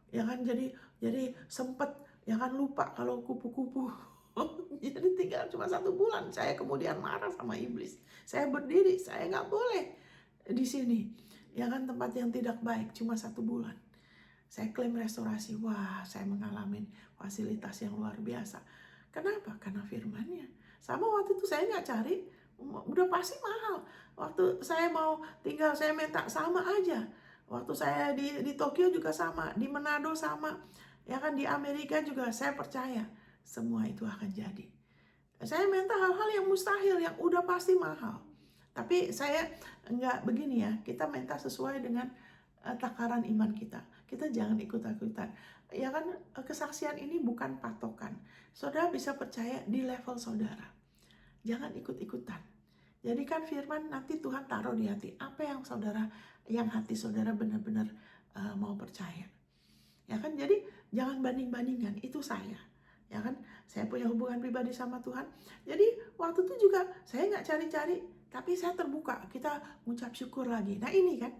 ya kan, jadi sempet, ya kan, lupa kalau kupu-kupu. Jadi tinggal cuma 1 bulan, saya kemudian marah sama iblis. Saya berdiri, saya nggak boleh di sini, ya kan, tempat yang tidak baik, cuma 1 bulan. Saya klaim restorasi, wah, saya mengalami fasilitas yang luar biasa. Kenapa? Karena firman-Nya. Sama waktu itu saya nggak cari, udah pasti mahal. Waktu saya mau tinggal, saya minta sama aja. Waktu saya di Tokyo juga sama, di Manado sama, ya kan, di Amerika juga. Saya percaya semua itu akan jadi. Saya minta hal-hal yang mustahil, yang udah pasti mahal. Tapi saya nggak begini ya, kita minta sesuai dengan takaran iman kita. Kita jangan ikut-ikutan. Ya kan, kesaksian ini bukan patokan. Saudara bisa percaya di level saudara. Jangan ikut-ikutan. Jadikan firman nanti Tuhan taruh di hati. Apa yang hati saudara benar-benar mau percaya. Ya kan, jadi jangan banding-bandingkan. Itu saya. Ya kan, saya punya hubungan pribadi sama Tuhan. Jadi waktu itu juga saya nggak cari-cari, tapi saya terbuka. Kita mengucap syukur lagi. Nah ini kan,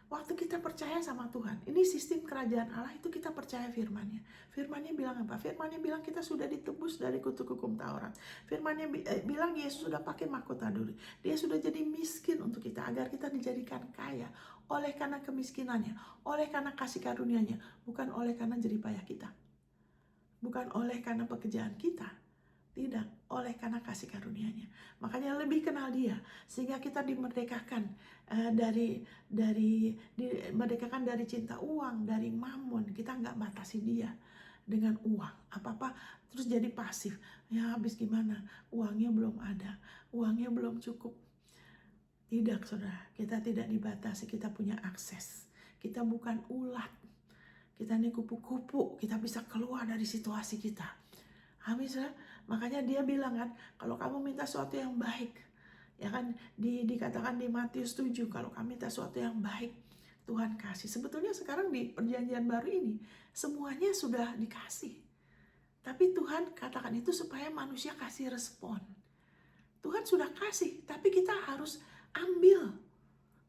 waktu kita percaya sama Tuhan, ini sistem kerajaan Allah itu kita percaya firman-Nya. Firman-Nya bilang apa? Firman-Nya bilang kita sudah ditebus dari kutuk hukum Taurat. Firman-Nya bilang Yesus sudah pakai mahkota duri. Dia sudah jadi miskin untuk kita agar kita dijadikan kaya oleh karena kemiskinannya, oleh karena kasih karunia-Nya, bukan oleh karena jerih payah kita. Bukan oleh karena pekerjaan kita. Tidak, oleh karena kasih karunia-Nya. Makanya lebih kenal Dia, sehingga kita dimerdekakan dimerdekakan dari cinta uang, dari mammon. Kita nggak batasi Dia dengan uang, apa-apa terus jadi pasif. Ya habis gimana? Uangnya belum ada, uangnya belum cukup. Tidak, saudara, kita tidak dibatasi, kita punya akses. Kita bukan ulat, kita ini kupu-kupu, kita bisa keluar dari situasi kita. Habis ya, makanya dia bilang kan, kalau kamu minta sesuatu yang baik, ya kan, dikatakan di Matius 7, kalau kamu minta sesuatu yang baik, Tuhan kasih. Sebetulnya sekarang di perjanjian baru ini, semuanya sudah dikasih. Tapi Tuhan katakan itu supaya manusia kasih respon. Tuhan sudah kasih, tapi kita harus ambil.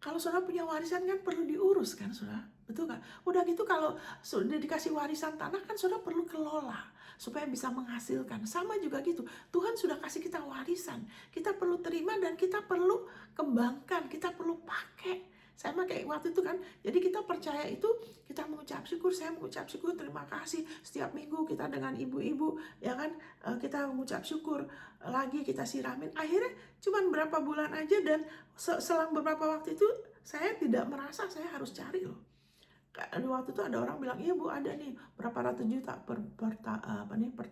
Kalau saudara punya warisan kan perlu diurus kan, saudara? Betul kan? Udah gitu kalau sudah dikasih warisan tanah kan saudara perlu kelola supaya bisa menghasilkan. Sama juga gitu, Tuhan sudah kasih kita warisan, kita perlu terima dan kita perlu kembangkan, kita perlu pakai. Sama kayak waktu itu kan, jadi kita percaya itu, kita mengucap syukur, saya mengucap syukur, terima kasih. Setiap minggu kita dengan ibu-ibu, ya kan, kita mengucap syukur, lagi kita siramin. Akhirnya cuman berapa bulan aja dan selang beberapa waktu itu, saya tidak merasa saya harus cari loh. Waktu itu ada orang bilang, iya Bu, ada nih berapa ratus juta per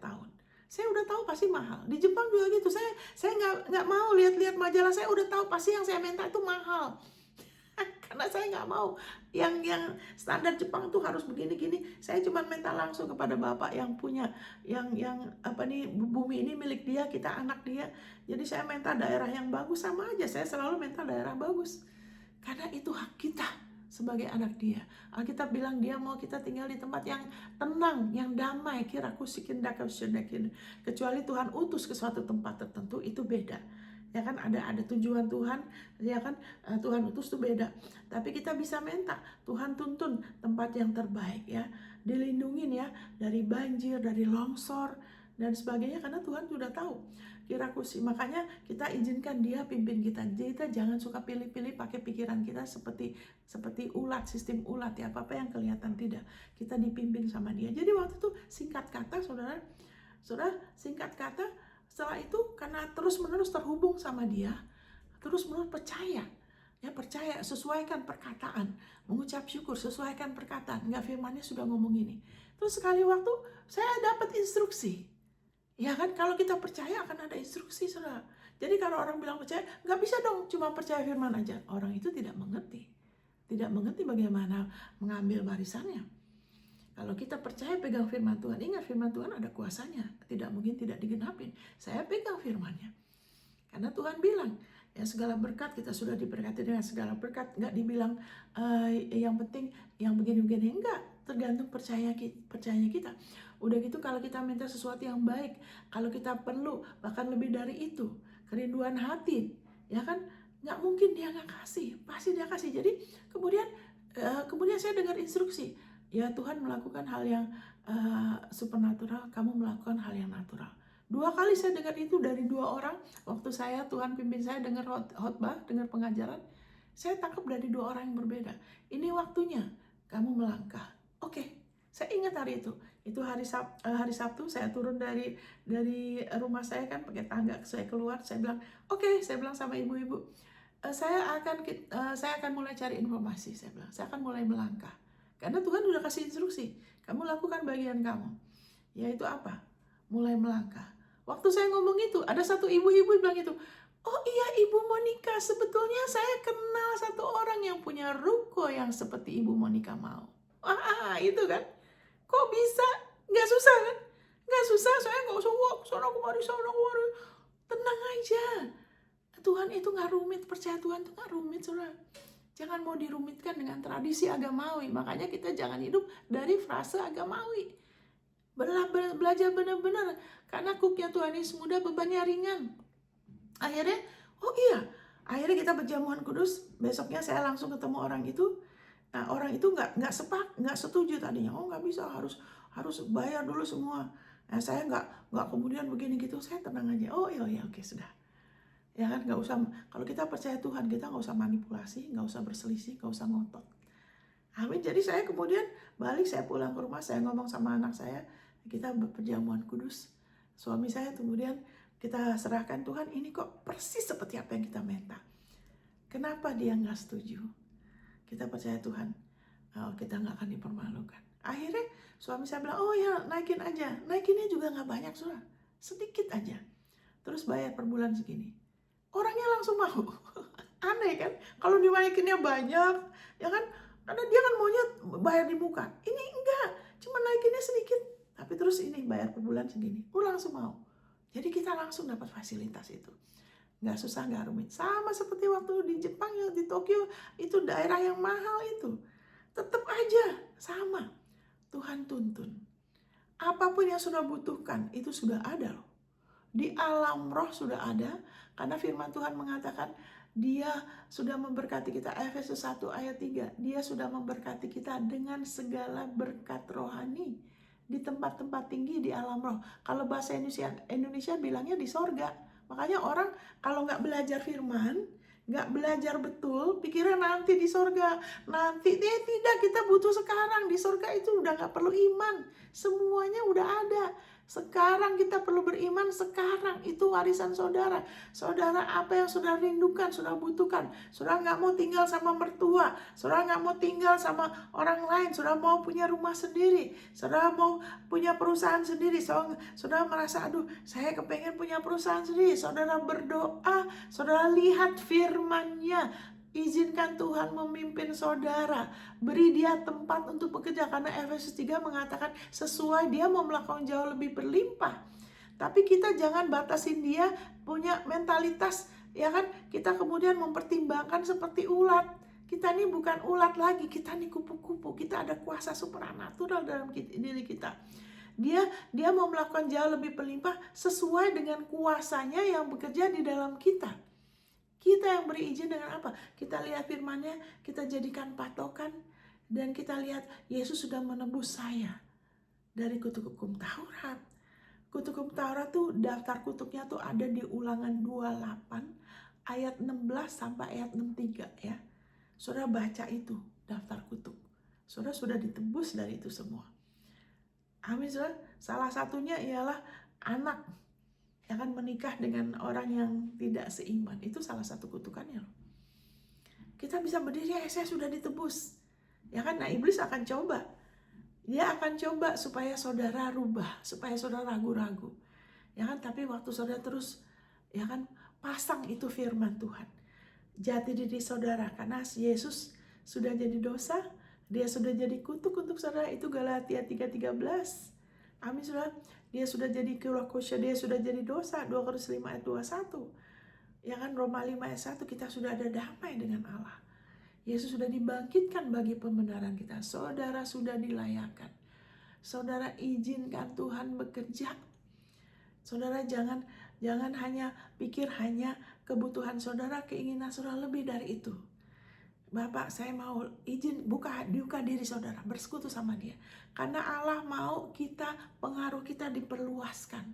tahun. Saya udah tahu pasti mahal. Di Jepang juga gitu. Saya nggak mau lihat-lihat majalah. Saya udah tahu pasti yang saya minta itu mahal. Karena saya nggak mau yang standar Jepang tuh harus begini-gini. Saya cuma minta langsung kepada Bapak yang punya yang bumi ini milik dia, kita anak dia. Jadi saya minta daerah yang bagus, sama aja. Saya selalu minta daerah bagus. Karena itu hak kita sebagai anak dia. Alkitab bilang dia mau kita tinggal di tempat yang tenang, yang damai. Kecuali Tuhan utus ke suatu tempat tertentu, itu beda. Ya kan, ada tujuan Tuhan, ya kan, Tuhan utus itu beda. Tapi kita bisa minta Tuhan tuntun tempat yang terbaik, ya, dilindungin ya dari banjir, dari longsor dan sebagainya, karena Tuhan sudah tahu. Makanya kita izinkan dia pimpin kita. Jadi kita jangan suka pilih-pilih pakai pikiran kita seperti ulat, sistem ulat ya, apa yang kelihatan tidak. Kita dipimpin sama dia. Jadi waktu itu singkat kata, saudara, singkat kata, setelah itu karena terus-menerus terhubung sama dia, terus-menerus percaya, sesuaikan perkataan, mengucap syukur, sesuaikan perkataan. Enggak, firmannya sudah ngomong ini. Terus sekali waktu saya dapat instruksi. Ya kan, kalau kita percaya akan ada instruksi, saudara. Jadi kalau orang bilang percaya, nggak bisa dong cuma percaya firman aja. Orang itu tidak mengerti. Tidak mengerti bagaimana mengambil warisannya. Kalau kita percaya pegang firman Tuhan, ingat firman Tuhan ada kuasanya. Tidak mungkin tidak digenapin. Saya pegang firmannya. Karena Tuhan bilang, ya segala berkat kita sudah diberkati dengan segala berkat. Nggak dibilang yang penting yang begini-begini. Enggak, tergantung percayanya kita. Udah gitu kalau kita minta sesuatu yang baik, kalau kita perlu bahkan lebih dari itu, kerinduan hati, ya kan, nggak mungkin dia nggak kasih, pasti dia kasih. Jadi kemudian saya dengar instruksi, ya Tuhan melakukan hal yang supernatural, kamu melakukan hal yang natural. 2 kali saya dengar itu dari 2 orang. Waktu Tuhan pimpin saya dengar khotbah, dengar pengajaran, saya tangkap dari 2 orang yang berbeda. Ini waktunya kamu melangkah. Oke, saya ingat hari itu. Itu hari Sabtu, saya turun dari rumah saya kan pakai tangga, saya keluar, saya bilang, oke, saya bilang sama ibu-ibu, saya akan mulai cari informasi, saya bilang, saya akan mulai melangkah. Karena Tuhan udah kasih instruksi, kamu lakukan bagian kamu. Yaitu apa? Mulai melangkah. Waktu saya ngomong itu, ada satu ibu-ibu bilang itu, oh iya Ibu Monica, sebetulnya saya kenal satu orang yang punya ruko yang seperti Ibu Monica mau. Itu kan. Kok bisa? Nggak susah kan? Nggak susah, saya nggak usah sana kemari. Tenang aja. Tuhan itu nggak rumit, percaya Tuhan itu nggak rumit, saudara. Jangan mau dirumitkan dengan tradisi agamawi. Makanya kita jangan hidup dari frase agamawi. Belajar benar-benar. Karena kuknya Tuhan Yesus mudah, bebannya ringan. Akhirnya, akhirnya kita berjamuan kudus. Besoknya saya langsung ketemu orang itu. Nah, orang itu nggak setuju tadinya. Oh, nggak bisa, harus bayar dulu semua. Nah, saya nggak kemudian begini gitu. Saya tenang aja. Oh iya, oke, sudah. Ya kan, nggak usah. Kalau kita percaya Tuhan, kita nggak usah manipulasi, nggak usah berselisih, nggak usah ngotot. Amin. Jadi saya kemudian balik, saya pulang ke rumah, saya ngomong sama anak saya, kita berjamuan kudus. Suami saya kemudian kita serahkan, Tuhan, ini kok persis seperti apa yang kita minta. Kenapa dia nggak setuju? Kita percaya Tuhan, kita nggak akan dipermalukan. Akhirnya suami saya bilang, oh ya naikin aja. Naikinnya juga nggak banyak, sudah sedikit aja. Terus bayar per bulan segini. Orangnya langsung mau. Aneh kan? Kalau dinaikinnya banyak, ya kan? Karena dia kan maunya bayar di muka. Ini enggak, cuma naikinnya sedikit. Tapi terus ini bayar per bulan segini. Langsung mau. Jadi kita langsung dapat fasilitas itu. Nggak susah, nggak rumit. Sama seperti waktu di Jepang, ya, di Tokyo, itu daerah yang mahal itu. Tetap aja sama. Tuhan tuntun. Apapun yang sudah butuhkan, itu sudah ada loh. Di alam roh sudah ada. Karena firman Tuhan mengatakan, Dia sudah memberkati kita. Efesus 1 ayat 3. Dia sudah memberkati kita dengan segala berkat rohani. Di tempat-tempat tinggi di alam roh. Kalau bahasa Indonesia bilangnya di sorga. Makanya orang kalau nggak belajar firman, nggak belajar betul, pikirnya nanti di sorga. Nanti tidak, kita butuh sekarang. Di sorga itu udah nggak perlu iman. Semuanya udah ada. Sekarang kita perlu beriman, sekarang itu warisan saudara. Saudara, apa yang saudara rindukan, saudara butuhkan. Saudara nggak mau tinggal sama mertua, saudara nggak mau tinggal sama orang lain, saudara mau punya rumah sendiri, saudara mau punya perusahaan sendiri, saudara merasa, aduh saya kepengen punya perusahaan sendiri. Saudara berdoa, saudara lihat firman-Nya. Izinkan Tuhan memimpin saudara. Beri dia tempat untuk bekerja. Karena Efesus 3 mengatakan sesuai, dia mau melakukan jauh lebih berlimpah. Tapi kita jangan batasin dia punya mentalitas, ya kan? Kita kemudian mempertimbangkan seperti ulat. Kita ini bukan ulat lagi, kita ini kupu-kupu. Kita ada kuasa supranatural dalam diri kita. Dia mau melakukan jauh lebih berlimpah sesuai dengan kuasanya yang bekerja di dalam kita. Kita yang beri izin dengan apa? Kita lihat firman-Nya, kita jadikan patokan, dan kita lihat Yesus sudah menebus saya dari kutuk hukum Taurat. Kutuk hukum Taurat tuh, daftar kutuknya tuh ada di Ulangan 28 ayat 16 sampai ayat 63 ya. Saudara baca itu, daftar kutuk. Saudara sudah ditebus dari itu semua. Amin, saudara. Salah satunya ialah anak yang akan menikah dengan orang yang tidak seiman. Itu salah satu kutukannya loh. Kita bisa berdiri, saya sudah ditebus. Ya kan, nah iblis akan coba. Dia akan coba supaya saudara rubah, supaya saudara ragu-ragu. Ya kan, tapi waktu saudara terus, ya kan, pasang itu firman Tuhan. Jati diri saudara, karena Yesus sudah jadi dosa, dia sudah jadi kutuk untuk saudara, itu Galatia 3:13. Amin saudara, dia sudah jadi kurakusya, dia sudah jadi dosa, 2 Korintus 5 ayat 21. Ya kan, Roma 5 ayat 1, kita sudah ada damai dengan Allah. Yesus sudah dibangkitkan bagi pembenaran kita. Saudara sudah dilayakkan. Saudara izinkan Tuhan bekerja. Saudara jangan hanya pikir hanya kebutuhan saudara, keinginan saudara, lebih dari itu. Bapak, saya mau izin buka diri saudara, bersekutu sama dia. Karena Allah mau pengaruh kita diperluaskan.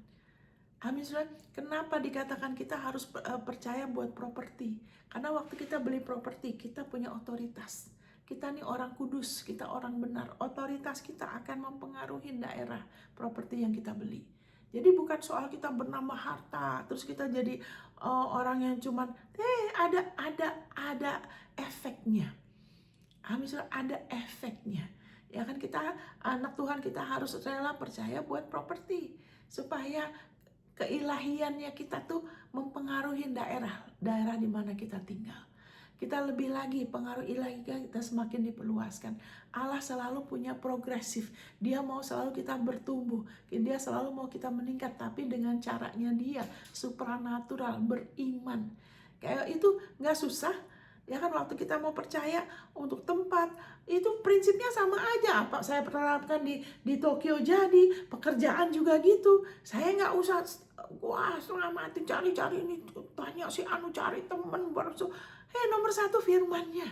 Amin saudara. Kenapa dikatakan kita harus percaya buat properti? Karena waktu kita beli properti, kita punya otoritas. Kita nih orang kudus, kita orang benar. Otoritas kita akan mempengaruhi daerah properti yang kita beli. Jadi bukan soal kita bernambah harta, terus kita jadi orang yang cuman ada efeknya. Amin saudara, ada efeknya. Ya kan, kita anak Tuhan, kita harus rela percaya buat properti supaya keilahiannya kita tuh mempengaruhi daerah di mana kita tinggal. Kita lebih lagi, pengaruh ilahi kita semakin diperluaskan. Allah selalu punya progresif. Dia mau selalu kita bertumbuh. Dia selalu mau kita meningkat, tapi dengan caranya dia, supranatural, beriman. Kayak itu gak susah. Ya kan, waktu kita mau percaya untuk tempat, itu prinsipnya sama aja. Apa saya terapkan di Tokyo, jadi pekerjaan juga gitu. Saya nggak usah setengah mati cari ini, tanya si anu, cari temen baru. Nomor 1 firmannya.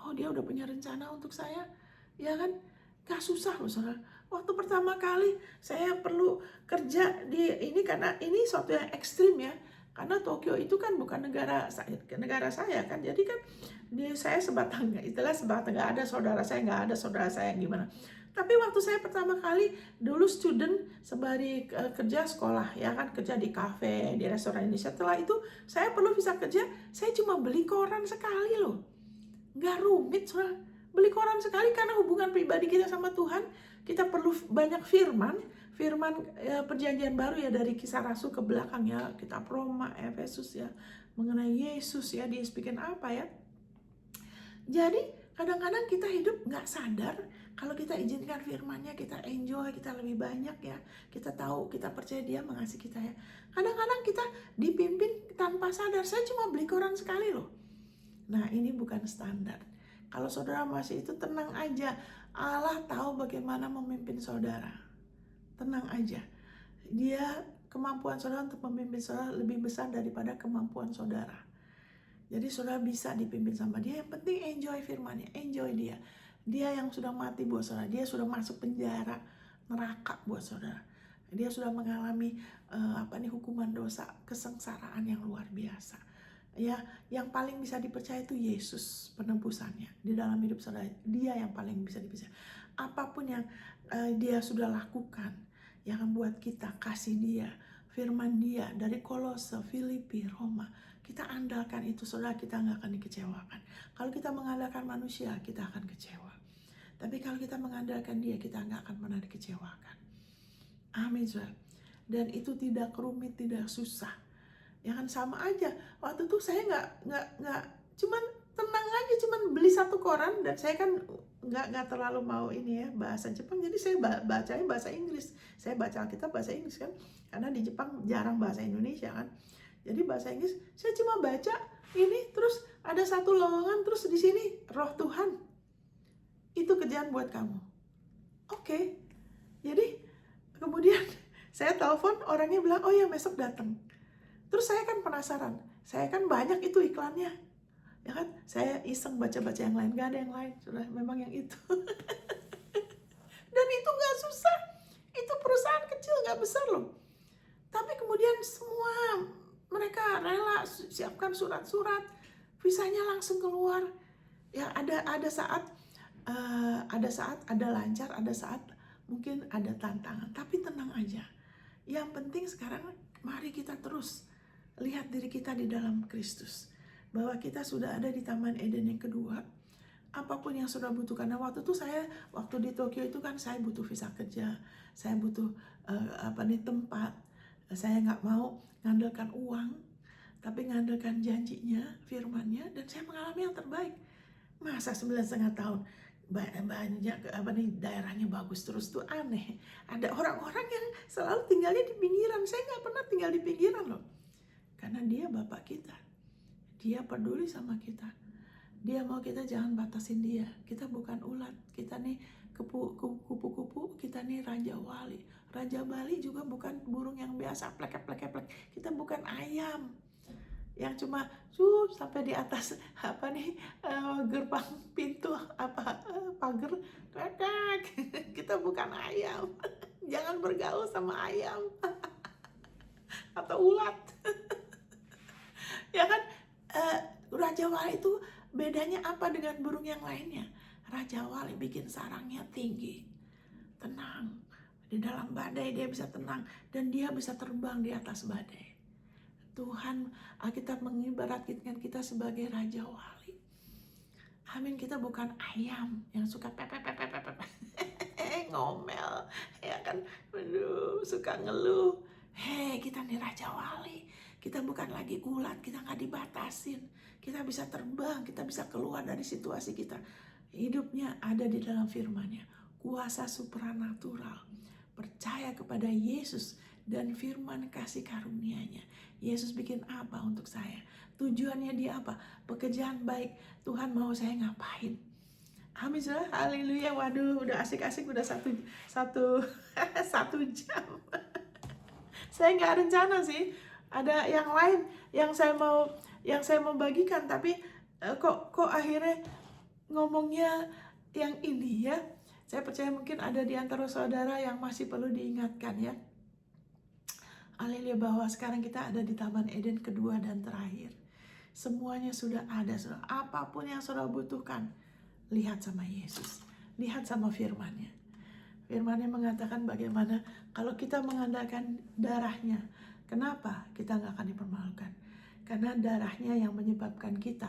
Oh, dia udah punya rencana untuk saya. Ya kan, gak susah loh saudara. Waktu pertama kali saya perlu kerja di ini, karena ini suatu yang ekstrim ya. Karena Tokyo itu kan bukan negara saya kan, jadi kan saya sebatang, nggak ada saudara saya, yang gimana. Tapi waktu saya pertama kali dulu student sembari kerja sekolah, ya kan, kerja di kafe, di restoran Indonesia. Setelah itu saya perlu visa kerja, saya cuma beli koran sekali loh, nggak rumit saudara. Beli koran sekali karena hubungan pribadi kita sama Tuhan. Kita perlu banyak firman perjanjian baru ya, dari Kisah Rasul ke belakang ya, kitab Roma, Efesus ya, mengenai Yesus ya, dia bikin apa ya. Jadi kadang-kadang kita hidup nggak sadar, kalau kita izinkan firmannya, kita enjoy, kita lebih banyak ya, kita tahu, kita percaya dia mengasihi kita ya. Kadang-kadang kita dipimpin tanpa sadar. Saya cuma beli koran sekali loh. Nah, ini bukan standar. Kalau saudara masih itu, tenang aja, Allah tahu bagaimana memimpin saudara. Tenang aja, dia, kemampuan saudara untuk memimpin saudara lebih besar daripada kemampuan saudara. Jadi saudara bisa dipimpin sama dia. Yang penting enjoy firmannya, enjoy dia. Dia yang sudah mati buat saudara, dia sudah masuk penjara neraka buat saudara. Dia sudah mengalami hukuman dosa, kesengsaraan yang luar biasa. Ya, yang paling bisa dipercaya itu Yesus, penebusannya di dalam hidup saudara. Dia yang paling bisa dipercaya. Apapun yang dia sudah lakukan, yang buat kita kasih dia, firman dia dari Kolose, Filipi, Roma, kita andalkan itu saudara, kita nggak akan dikecewakan. Kalau kita mengandalkan manusia, kita akan kecewa. Tapi kalau kita mengandalkan dia, kita nggak akan pernah dikecewakan. Amin saudara. Dan itu tidak rumit, tidak susah. Ya kan, sama aja. Waktu itu saya nggak cuman tenang aja, cuman beli 1 koran, dan saya kan nggak terlalu mau ini ya, bahasa Jepang, jadi saya bacanya bahasa Inggris. Saya baca Alkitab bahasa Inggris kan, karena di Jepang jarang bahasa Indonesia kan. Jadi bahasa Inggris, saya cuma baca ini, terus ada 1 lowongan, terus di sini Roh Tuhan, itu kerjaan buat kamu. Oke. Jadi kemudian saya telepon, orangnya bilang, oh ya besok datang. Terus saya kan penasaran, saya kan banyak itu iklannya, ya kan, saya iseng baca-baca yang lain, gak ada yang lain, sudah memang yang itu. Dan itu gak susah, itu perusahaan kecil gak besar loh. Tapi kemudian semua mereka rela siapkan surat-surat, visanya langsung keluar. Ya ada saat ada lancar, ada saat mungkin ada tantangan, tapi tenang aja. Yang penting sekarang mari kita terus lihat diri kita di dalam Kristus, bahwa kita sudah ada di Taman Eden yang kedua. Apapun yang sudah butuhkan. Nah, waktu di Tokyo itu kan saya butuh visa kerja, saya butuh tempat, saya nggak mau ngandalkan uang, tapi ngandalkan janjinya, firmannya, dan saya mengalami yang terbaik. Masa 9,5 tahun banyak daerahnya bagus terus, tuh aneh. Ada orang-orang yang selalu tinggalnya di pinggiran. Saya nggak pernah tinggal di pinggiran loh, karena dia Bapak kita, dia peduli sama kita, dia mau kita jangan batasin dia. Kita bukan ulat, kita nih kupu-kupu, kita nih Raja Wali. Raja Bali juga bukan burung yang biasa plek-plek. Kita bukan ayam yang cuma sampai di atas gerbang pintu pagar kekek. Kita bukan ayam. Jangan bergaul sama ayam atau ulat. Ya kan, Raja Wali itu bedanya apa dengan burung yang lainnya? Raja Wali bikin sarangnya tinggi, tenang. Di dalam badai dia bisa tenang, dan dia bisa terbang di atas badai. Tuhan, Alkitab mengibaratkan kita sebagai Raja Wali. Amin, kita bukan ayam yang suka ngomel, ya kan, suka ngeluh. Hei, kita nih Raja Wali. Kita bukan lagi ulat, kita nggak dibatasin. Kita bisa terbang, kita bisa keluar dari situasi kita. Hidupnya ada di dalam firman-Nya. Kuasa supranatural. Percaya kepada Yesus dan firman kasih karunia-Nya. Yesus bikin apa untuk saya? Tujuannya dia apa? Pekerjaan baik. Tuhan mau saya ngapain? Amin, saudara. Haleluya. Waduh, udah asik-asik, udah satu jam. Saya nggak rencana sih. Ada yang lain yang saya mau bagikan, tapi kok akhirnya ngomongnya yang ini ya. Saya percaya mungkin ada di antara saudara yang masih perlu diingatkan ya. Haleluya, bahwa sekarang kita ada di Taman Eden kedua dan terakhir. Semuanya sudah ada, saudara. Apapun yang saudara butuhkan, lihat sama Yesus, lihat sama firman-Nya. Firman-Nya mengatakan bagaimana kalau kita mengandalkan darah-Nya, kenapa kita nggak akan dipermalukan? Karena darah-Nya yang menyebabkan kita,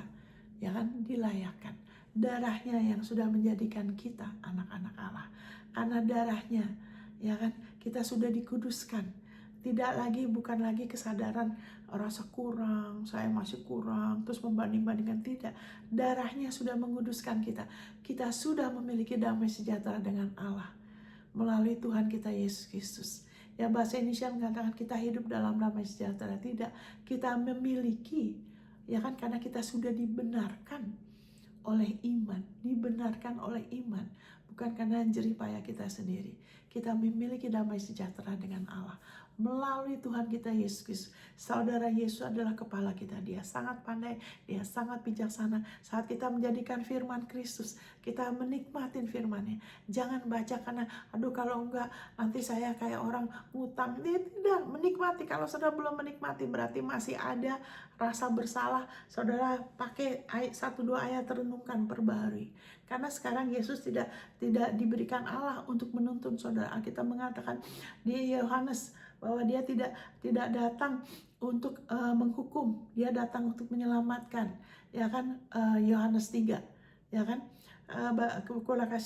ya kan, dilayakkan. Darah-Nya yang sudah menjadikan kita anak-anak Allah. Karena darah-Nya, ya kan, kita sudah dikuduskan. Bukan lagi kesadaran rasa kurang, saya masih kurang, terus membanding-bandingkan, tidak. Darah-Nya sudah menguduskan kita. Kita sudah memiliki damai sejahtera dengan Allah melalui Tuhan kita Yesus Kristus. Ya, bahasa Indonesia mengatakan kita hidup dalam damai sejahtera. Tidak, kita memiliki, ya kan, karena kita sudah dibenarkan oleh iman, bukan karena jerih payah kita sendiri. Kita memiliki damai sejahtera dengan Allah melalui Tuhan kita Yesus Kristus. Saudara, Yesus adalah kepala kita. Dia sangat pandai, dia sangat bijaksana. Saat kita menjadikan firman Kristus, kita menikmatin firman-Nya. Jangan baca karena kalau enggak nanti saya kayak orang ngutang. Dia tidak menikmati. Kalau saudara belum menikmati, berarti masih ada rasa bersalah. Saudara pakai 1-2 ayat renungkan, perbarui. Karena sekarang Yesus tidak diberikan Allah untuk menuntun saudara. Kita mengatakan di Yohanes bahwa dia tidak datang untuk menghukum, dia datang untuk menyelamatkan, ya kan, Yohanes 3, ya kan,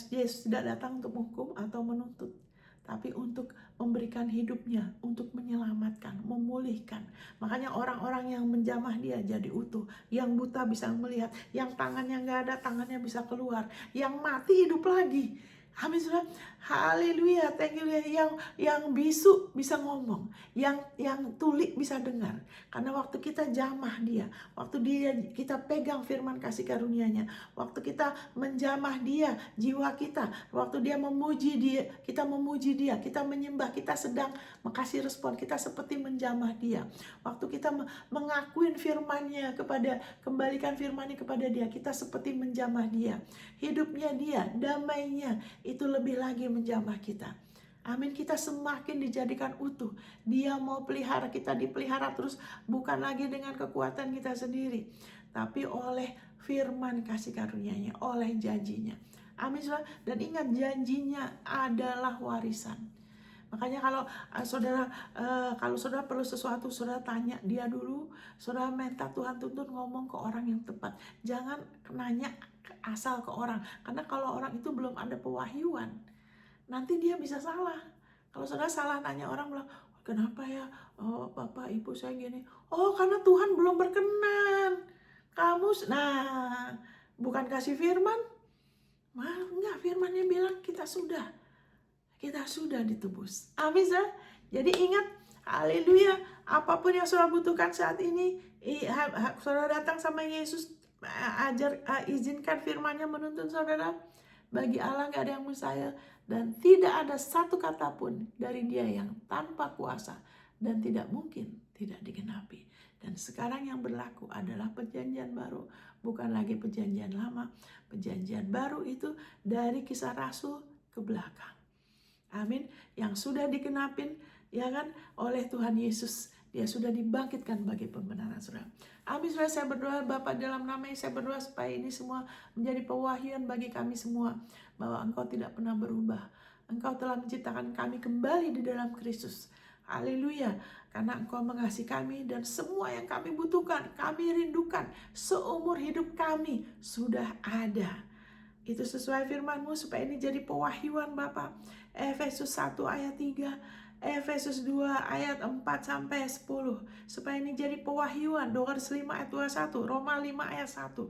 Yesus tidak datang untuk menghukum atau menuntut, tapi untuk memberikan hidupnya, untuk menyelamatkan, memulihkan. Makanya orang-orang yang menjamah dia jadi utuh, yang buta bisa melihat, yang tangannya nggak ada, tangannya bisa keluar, yang mati hidup lagi. Amin, saudara. Haleluya, thank you. Yang bisu bisa ngomong, yang tuli bisa dengar. Karena waktu kita jamah dia, waktu kita pegang firman kasih karunia-Nya, waktu kita menjamah dia, jiwa kita, waktu dia memuji dia, kita memuji dia, kita menyembah, kita sedang mengasih respon, kita seperti menjamah dia. Waktu kita mengakuin firman-Nya kembalikan firman-Nya kepada dia, kita seperti menjamah dia. Hidupnya dia, damainya, itu lebih lagi menjamah kita. Amin, kita semakin dijadikan utuh. Dia mau pelihara kita, dipelihara terus, bukan lagi dengan kekuatan kita sendiri, tapi oleh firman kasih karunia-Nya, oleh janjinya. Amin, saudara. Dan ingat, janjinya adalah warisan. Makanya kalau saudara perlu sesuatu, saudara tanya dia dulu, saudara minta Tuhan tuntun, ngomong ke orang yang tepat. Jangan nanya asal ke orang, karena kalau orang itu belum ada pewahyuan, nanti dia bisa salah. Kalau saudara salah nanya orang, bilang, kenapa ya Bapak Ibu saya gini? Oh, karena Tuhan belum berkenan. Nah, bukan kasih firman? Enggak, firmannya bilang kita sudah ditebus. Amin, saudara. Jadi ingat, haleluya, apapun yang saudara butuhkan saat ini, saudara datang sama Yesus, izinkan firman-Nya menuntun saudara. Bagi Allah gak ada yang mustahil, dan tidak ada satu kata pun dari Dia yang tanpa kuasa dan tidak mungkin tidak digenapi. Dan sekarang yang berlaku adalah perjanjian baru, bukan lagi perjanjian lama. Perjanjian baru itu dari Kisah Rasul ke belakang. Amin. Yang sudah digenapin, ya kan, oleh Tuhan Yesus. Dia sudah dibangkitkan bagi pembenaran saudara. Amin, saudara. Saya berdoa Bapa dalam nama-Nya, saya berdoa supaya ini semua menjadi pewahyuan bagi kami semua, bahwa Engkau tidak pernah berubah. Engkau telah menciptakan kami kembali di dalam Kristus. Haleluya. Karena Engkau mengasihi kami, dan semua yang kami butuhkan, kami rindukan seumur hidup kami sudah ada. Itu sesuai firman-Mu, supaya ini jadi pewahyuan Bapa. Efesus 1 ayat 3, Efesus 2 ayat 4 sampai 10. Supaya ini jadi pewahyuan. 205 ayat 21, Roma 5 ayat 1.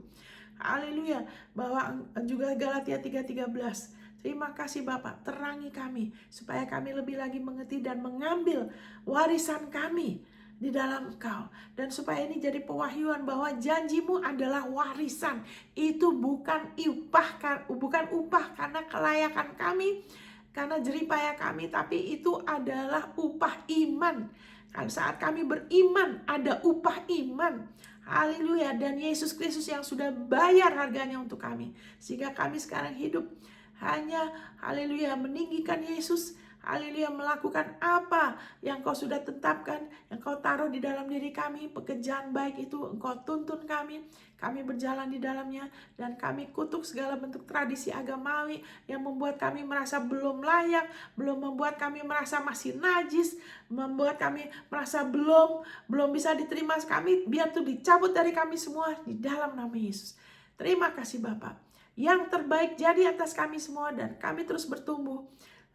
Haleluya. Bahwa juga Galatia 3:13. Terima kasih Bapak, terangi kami supaya kami lebih lagi mengerti dan mengambil warisan kami di dalam Engkau. Dan supaya ini jadi pewahyuan bahwa janji-Mu adalah warisan. Itu bukan upah karena kelayakan kami, karena jeripaya kami, tapi itu adalah upah iman. Saat kami beriman, ada upah iman. Haleluya. Dan Yesus Kristus yang sudah bayar harganya untuk kami, sehingga kami sekarang hidup hanya, haleluya, meninggikan Yesus. Haleluya, melakukan apa yang Kau sudah tetapkan, yang Kau taruh di dalam diri kami. Pekerjaan baik itu Engkau tuntun kami berjalan di dalamnya, dan kami kutuk segala bentuk tradisi agamawi yang membuat kami merasa belum layak, membuat kami merasa masih najis, membuat kami merasa belum bisa diterima. Kami biar itu dicabut dari kami semua di dalam nama Yesus. Terima kasih Bapak. Yang terbaik jadi atas kami semua, dan kami terus bertumbuh.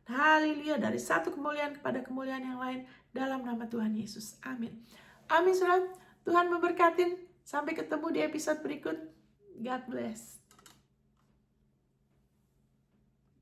Haleluya, dari satu kemuliaan kepada kemuliaan yang lain, dalam nama Tuhan Yesus. Amin. Amin, saudara. Tuhan memberkatin. Sampai ketemu di episode berikut. God bless.